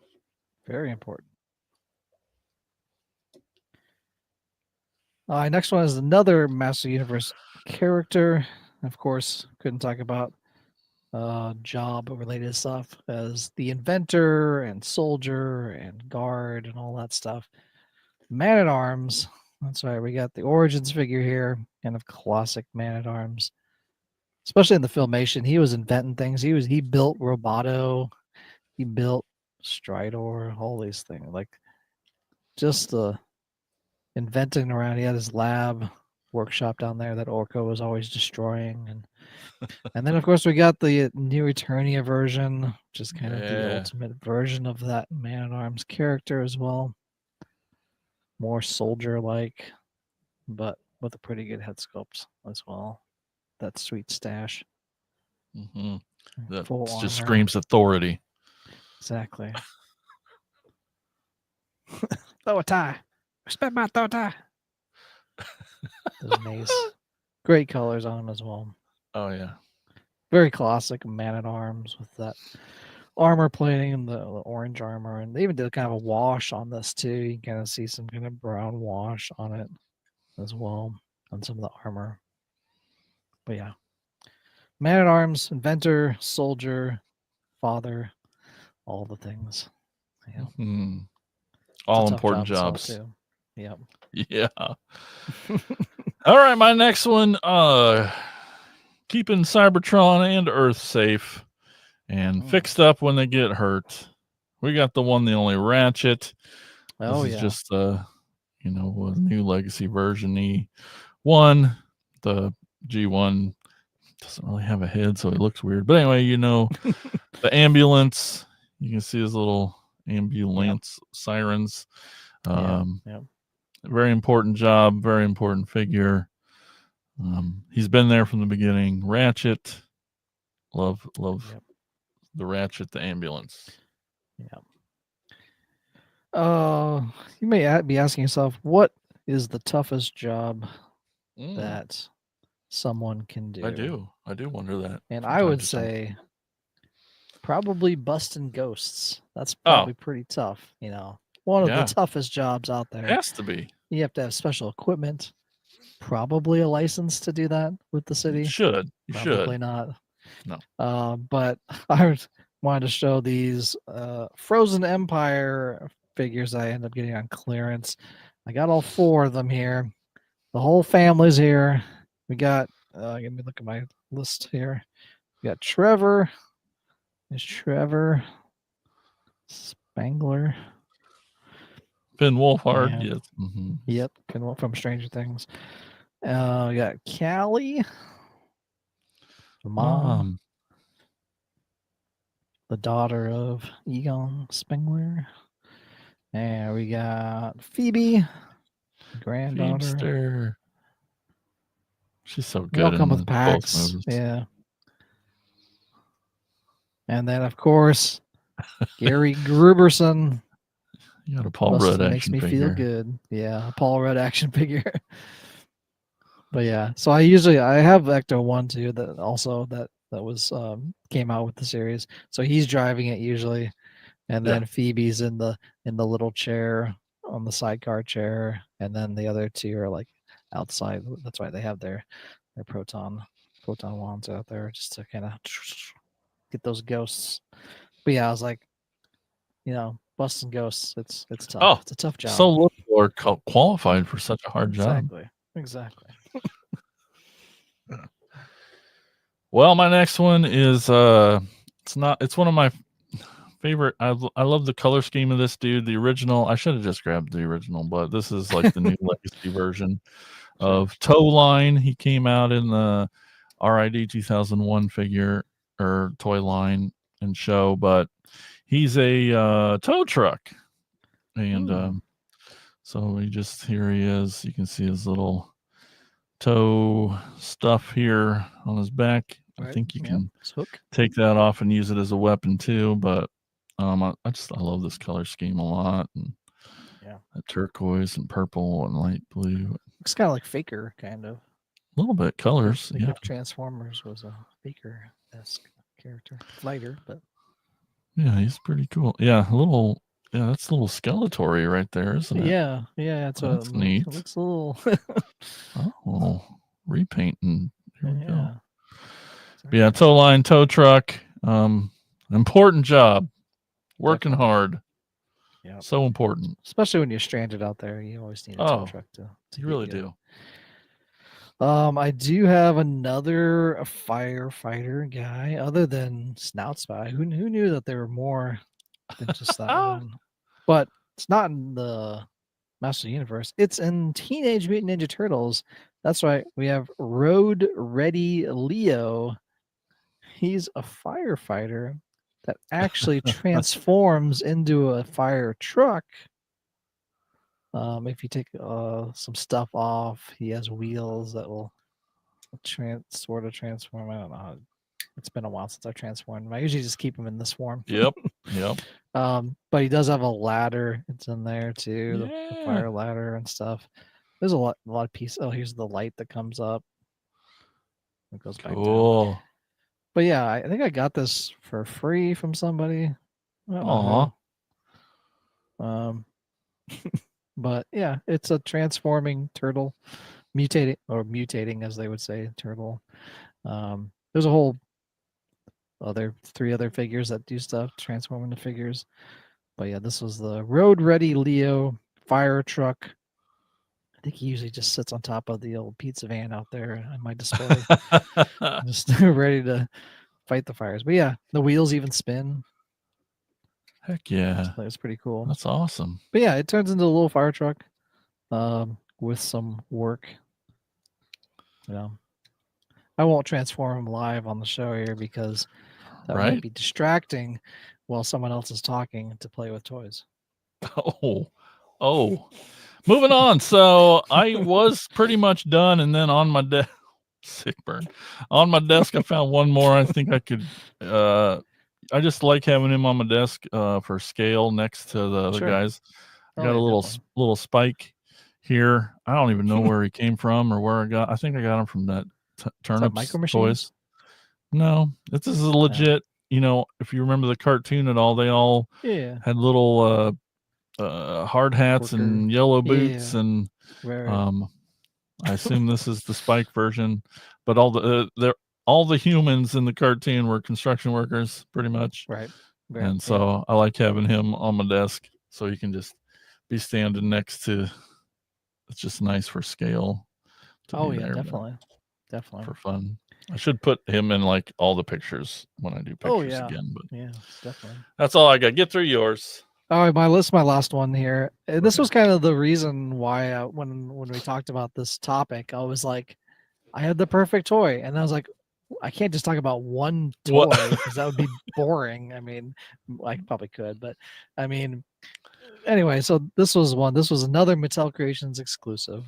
Very important. Next one is another Master Universe character. Of course, couldn't talk about job related stuff as the inventor and soldier and guard and all that stuff. Man at Arms. That's right. We got the Origins figure here, kind of classic Man at Arms. Especially in the filmation, he was inventing things. He built Roboto, he built Stridor, all these things. Like just the inventing around. He had his lab workshop down there that Orko was always destroying, and then of course we got the New Eternia version, which is kind of the ultimate version of that Man at Arms character as well. More soldier like, but with a pretty good head sculpt as well. That sweet stash. Mm-hmm. That Full just armor. screams authority. Exactly. Throw a tie. Respect my throw tie. Those nice. Great colors on them as well. Oh yeah. Very classic Man at Arms with that armor plating and the orange armor, and they even did kind of a wash on this too. You can kind of see some kind of brown wash on it as well on some of the armor. But yeah, Man at Arms, inventor, soldier, father, all the things. Yeah, all important jobs. Too. Yep. Yeah. All right, my next one. Keeping Cybertron and Earth safe and fixed up when they get hurt. We got the one, the only Ratchet. Oh, this is just a new legacy version. The G1 doesn't really have a head, so it looks weird. But anyway, the ambulance. You can see his little ambulance sirens. Very important job, very important figure. He's been there from the beginning. Ratchet. Love the Ratchet, the ambulance. Yeah. You may be asking yourself, what is the toughest job that someone can do? I do wonder that. And I would say probably busting ghosts. That's probably pretty tough. One of the toughest jobs out there. It has to be. You have to have special equipment. Probably a license to do that with the city. You probably not. No. But I wanted to show these Frozen Empire figures I ended up getting on clearance. I got all 4 of them here. The whole family's here. We got, let me look at my list here. We got Trevor. There's Trevor. Spangler. Finn Wolfhard. Yes. Mm-hmm. Yep. Finn Wolf from Stranger Things. We got Callie. Mom. The daughter of Egon Spengler. And we got Phoebe, granddaughter. Phoebster. She's so good. They all come with packs. Yeah. And then, of course, Gary Gruberson. You got a Paul Must Rudd makes action me figure. feel good. Yeah, a Paul Rudd action figure. But yeah, so I have Ecto 1 too that was came out with the series. So he's driving it usually, and then Phoebe's in the little chair on the sidecar chair, and then the other two are like outside. That's why they have their proton wands out there just to kind of get those ghosts. But yeah, I was like, busting ghosts, it's tough. Oh, It's a tough job. so little are qualified for such a hard job. Exactly. Well, my next one is it's one of my favorite. I love the color scheme of this dude. The original, I should have just grabbed the original, but this is like the new legacy version of Toe Line. He came out in the RID 2001 figure or toy line and show, but he's a tow truck. And so here he is. You can see his little toe stuff here on his back. I think you can take that off and use it as a weapon too. But I love this color scheme a lot, and that turquoise and purple and light blue. Looks kind of like Faker, kind of. A little bit colors. Like if Transformers was a Faker-esque character, lighter, but yeah, he's pretty cool. Yeah, that's a little Skeletor right there, isn't it? Yeah, that's neat. It looks a little. Oh, repainting. Here we go. But yeah, tow line, tow truck. Important job. Working hard. Yeah. So important. Especially when you're stranded out there. You always need a tow truck to you really do. I do have another firefighter guy other than Snout Spy. Who knew that there were more than just that one? But it's not in the Master Universe. It's in Teenage Mutant Ninja Turtles. That's right. We have Road Ready Leo. He's a firefighter that actually transforms into a fire truck. If you take some stuff off, he has wheels that will sort of transform. I don't know. It's been a while since I've transformed him. I usually just keep him in this form. Yep. But he does have a ladder. It's in there too, the fire ladder and stuff. There's a lot of pieces. Oh, here's the light that comes up. It goes back down. But yeah, I think I got this for free from somebody. Aww. But yeah, it's a transforming turtle, mutating as they would say, turtle. There's a whole three other figures that do stuff, transform into figures. But yeah, this was the Road Ready Leo fire truck. I think he usually just sits on top of the old pizza van out there on my display, just ready to fight the fires. But yeah, the wheels even spin. Heck yeah. It's pretty cool. That's awesome. But yeah, it turns into a little fire truck with some work. I won't transform him live on the show here because that might be distracting while someone else is talking to play with toys. Oh. Moving on. So I was pretty much done, and then on my desk, sick burn. On my desk, I found one more. I think I could. I just like having him on my desk for scale next to the other guys. I got a little spike here. I don't even know where he came from or where I think I got him from that Turnips Toys. No, this is legit. If you remember the cartoon at all, they all had little hard hats and yellow boots, and I assume this is the spike version. But all the humans in the cartoon were construction workers, pretty much. Right. And so I like having him on my desk, so he can just be standing next to. It's just nice for scale. Definitely for fun. I should put him in like all the pictures when I do pictures again. But definitely. That's all I got. Get through yours. All right, my last one here. This was kind of the reason why when we talked about this topic, I was like, I had the perfect toy, and I was like, I can't just talk about one toy because that would be boring. I mean, I probably could, but I mean, anyway. So this was one. This was another Mattel Creations exclusive.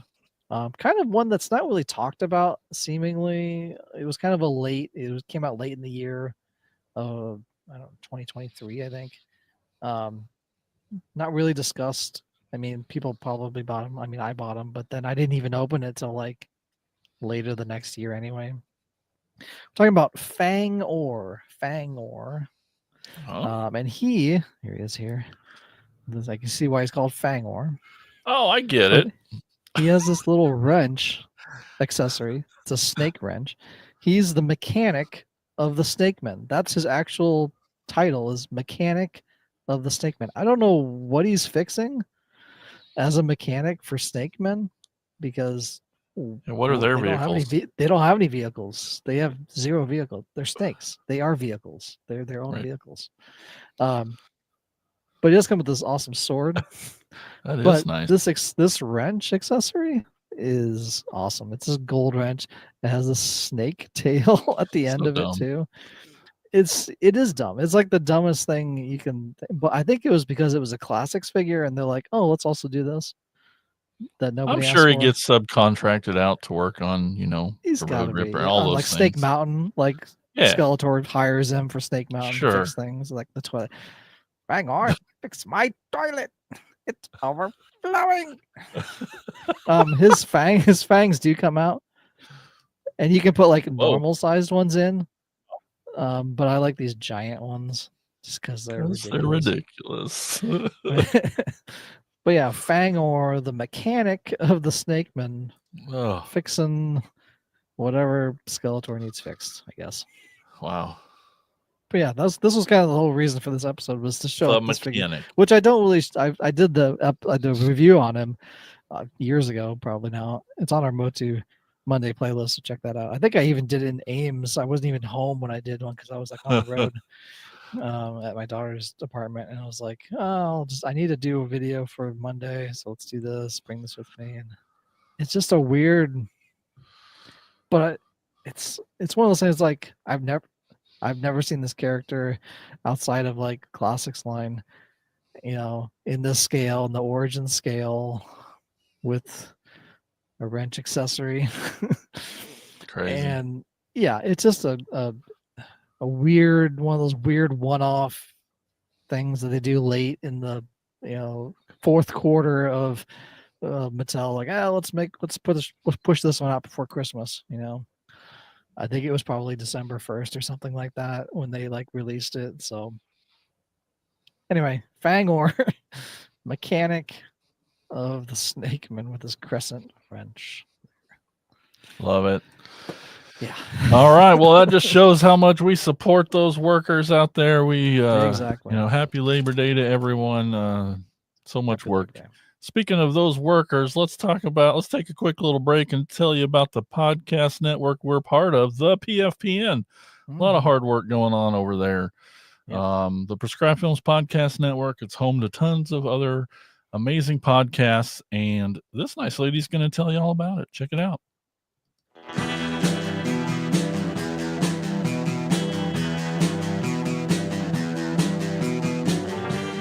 Kind of one that's not really talked about. Seemingly, it was kind of it came out late in the year. 2023, I think. Not really discussed. I mean, people probably bought them. I mean, I bought them, but then I didn't even open it till like later the next year anyway. Talking about Fangor. Oh. And here he is here. I can see why he's called Fangor. Oh, I get But it. he has this little wrench accessory. It's a snake wrench. He's the mechanic of the Snakeman. That's his actual title, is mechanic of the Snakeman. I don't know what he's fixing as a mechanic for Snakemen, because And what are their they don't have any vehicles? they don't have any vehicles. They have zero vehicles. They're snakes. They are vehicles. They're their own Right. vehicles. But he does come with this awesome sword. That is But nice. this wrench accessory is awesome. It's this gold wrench. It has a snake tail at the end So of it dumb. too. It is dumb. It's like the dumbest thing you can. But I think it was because it was a classics figure, and they're like, oh, let's also do this. That I'm nobody asked sure he for. gets subcontracted out to work on, He's the got Road to Ripper, be all on those like Snake things. Mountain. Like Yeah, Skeletor hires him for Snake Mountain to fix sure. things, like the toilet. Hang on, fix my toilet. It's overflowing. His fangs do come out, and you can put like Whoa. normal sized ones in. But I like these giant ones just because they're 'Cause ridiculous. they're ridiculous. But yeah, Fangor, the mechanic of the Snakeman, Oh, fixing whatever Skeletor needs fixed, I guess. wow. But yeah, this was kind of the whole reason for this episode, was to show The up this figure, mechanic. which I don't really. I did the review on him years ago, probably now. It's on our Motu Monday playlist, so check that out. I think I even did it in Ames. I wasn't even home when I did one because I was like on the road at my daughter's apartment, and I was like, oh, I need to do a video for Monday, so let's do this. Bring this with me, and it's just a weird, but it's one of those things. Like I've never seen this character outside of like classics line, in this scale, in the origin scale, with a wrench accessory. Crazy. And yeah, it's just a weird one of those weird one-off things that they do late in the fourth quarter of Mattel. Like, let's push this one out before Christmas. I think it was probably December 1st or something like that when they like released it. So anyway, Fangor, mechanic of the Snakeman with his crescent wrench. Love it. Yeah. All right. Well, that just shows how much we support those workers out there. We, Exactly. happy Labor Day to everyone. So much Happy work. Labor Day. Speaking of those workers, let's take a quick little break and tell you about the podcast network we're part of, the PFPN. A lot of hard work going on over there. Yep. The Prescribed Films Podcast Network, it's home to tons of other amazing podcasts, and this nice lady's going to tell you all about it. Check it out.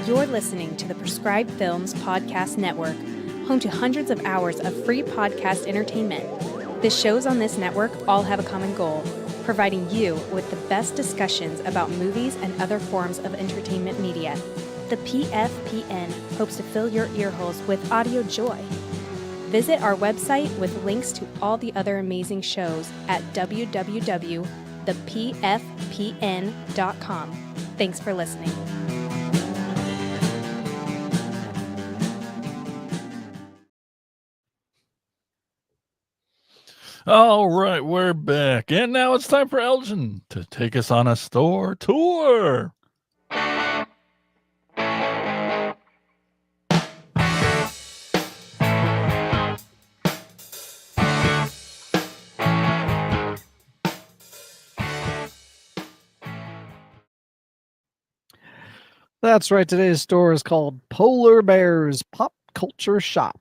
You're listening to the Prescribed Films Podcast Network, home to hundreds of hours of free podcast entertainment. The shows on this network all have a common goal: providing you with the best discussions about movies and other forms of entertainment media. The PFPN hopes to fill your earholes with audio joy. Visit our website with links to all the other amazing shows at www.thepfpn.com. Thanks for listening. All right, we're back. And now it's time for Elgin to take us on a store tour. That's right. Today's store is called Polar Bears Pop Culture Shop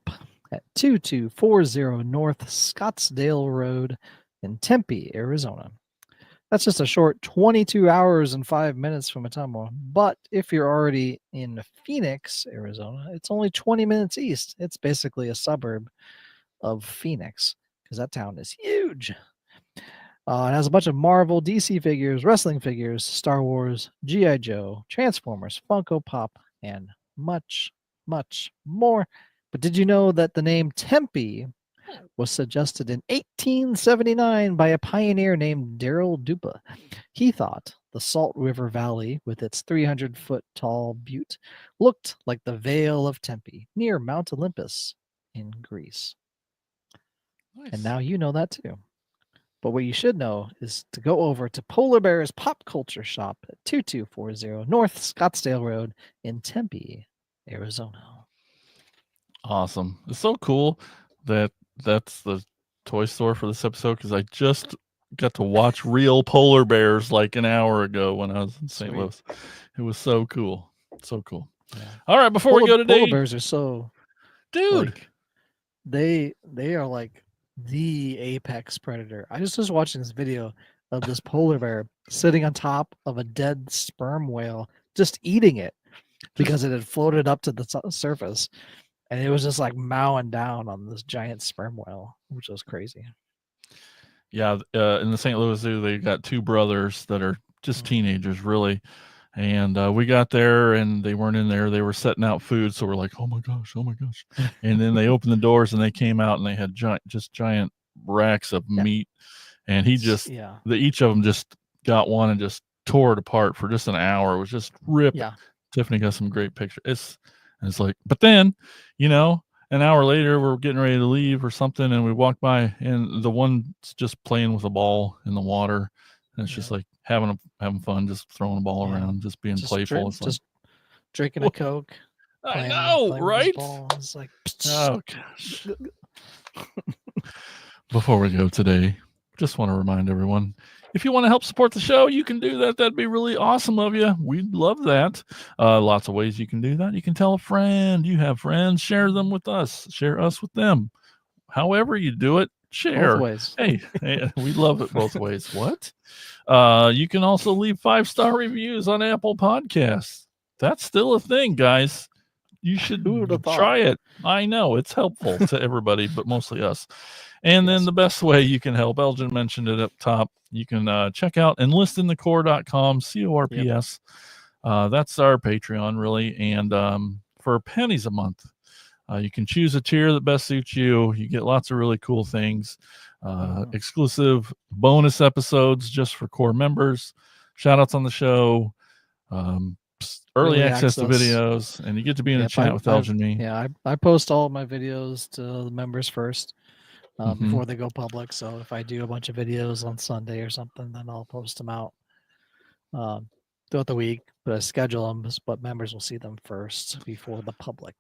at 2240 North Scottsdale Road in Tempe, Arizona. That's just a short 22 hours and 5 minutes from Ottumwa. But if you're already in Phoenix, Arizona, it's only 20 minutes east. It's basically a suburb of Phoenix because that town is huge. It has a bunch of Marvel, DC figures, wrestling figures, Star Wars, G.I. Joe, Transformers, Funko Pop, and much, much more. But did you know that the name Tempe was suggested in 1879 by a pioneer named Darrell Dupa? He thought the Salt River Valley, with its 300-foot tall butte, looked like the Vale of Tempe near Mount Olympus in Greece. Nice. And now you know that too. But what you should know is to go over to Polar Bear's Pop Culture Shop at 2240 North Scottsdale Road in Tempe, Arizona. Awesome. It's so cool that that's the toy store for this episode, because I just got to watch real polar bears like an hour ago when I was in St. Sweet. Louis. It was so cool. So cool. Yeah. All right, before we go today, Polar bears are so, dude, like, they are like the apex predator. I just was watching this video of this polar bear sitting on top of a dead sperm whale, just eating it because it had floated up to the surface, and it was just like mowing down on this giant sperm whale, which was crazy. yeah, in the St. Louis Zoo, they got two brothers that are just teenagers, really. And we got there, and they weren't in there. They were setting out food, so we're like, "Oh my gosh, oh my gosh!" And then they opened the doors, and they came out, and they had giant racks of meat. And he just, each of them just got one and just tore it apart for just an hour. It was just ripped. Yeah. Tiffany got some great pictures. It's like, but then, an hour later, we're getting ready to leave or something, and we walk by, and the one's just playing with a ball in the water, and it's just like having fun, just throwing a ball around, just being playful. It's just drinking a Coke. I know, right? It's like, oh gosh. Before we go today, just want to remind everyone, if you want to help support the show, you can do that. That'd be really awesome of you. We'd love that. Lots of ways you can do that. You can tell a friend. You have friends. Share them with us. Share us with them. However you do it, share. Both ways. Hey, we love it both ways. What? You can also leave 5-star reviews on Apple Podcasts. That's still a thing, guys. You should try it. I know it's helpful to everybody, but mostly us. And then the best way you can help, Elgin mentioned it up top, you can check out enlistinthecorps.com, CORPS. That's our Patreon, really. And for pennies a month, you can choose a tier that best suits you. You get lots of really cool things, exclusive bonus episodes just for core members, shout outs on the show, early access to videos, and you get to be in a chat with Elgin and me. Yeah, I post all of my videos to the members first. Before they go public. So if I do a bunch of videos on Sunday or something, then I'll post them out throughout the week. But I schedule them, but members will see them first before the public.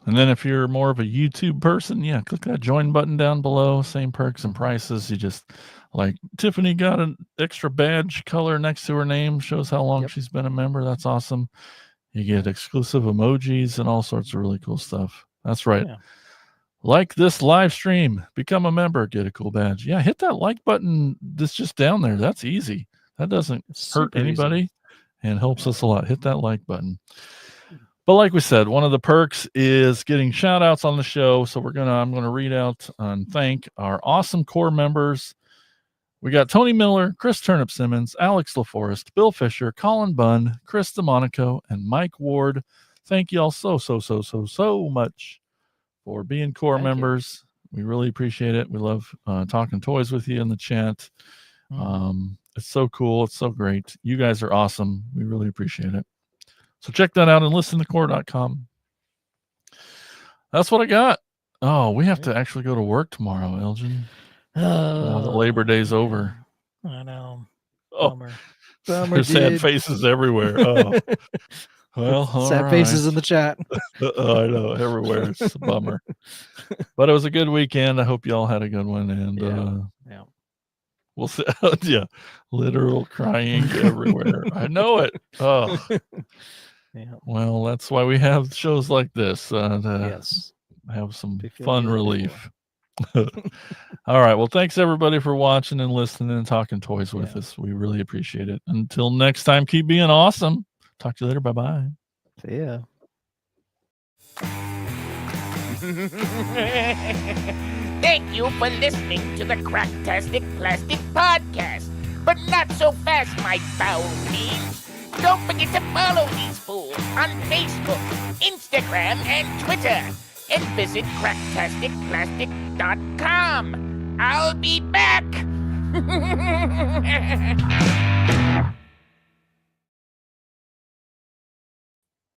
And then if you're more of a YouTube person, click that join button down below. Same perks and prices. You just, like, Tiffany got an extra badge color next to her name, shows how long she's been a member. That's awesome. You get exclusive emojis and all sorts of really cool stuff. That's right. Yeah. Like this live stream, become a member, get a cool badge. Yeah, hit that like button that's just down there. That's easy. That doesn't hurt anybody and helps us a lot. Hit that like button. But like we said, one of the perks is getting shout outs on the show. So I'm gonna read out and thank our awesome core members. We got Tony Miller, Chris Turnip Simmons, Alex LaForest, Bill Fisher, Colin Bunn, Chris DeMonico, and Mike Ward. Thank you all so much for being core members. We really appreciate it. We love talking toys with you in the chat. It's so cool. It's so great. You guys are awesome. We really appreciate it. So check that out and enlistinthecorps.com. That's what I got. Oh, we have to actually go to work tomorrow, Elgin. Now that Labor Day's over. I know. Bummer. There's sad faces everywhere. Oh. Well, sad faces in the chat. I know, everywhere. It's a bummer. But it was a good weekend. I hope you all had a good one. And we'll see. Literal crying everywhere. I know it. Oh, well, that's why we have shows like this to have some fun relief. All right. Well, thanks everybody for watching and listening and talking toys with us. We really appreciate it. Until next time, keep being awesome. Talk to you later. Bye-bye. See ya. Thank you for listening to the Cracktastic Plastic Podcast. But not so fast, my foul fiends. Don't forget to follow these fools on Facebook, Instagram, and Twitter. And visit cracktasticplastic.com. I'll be back.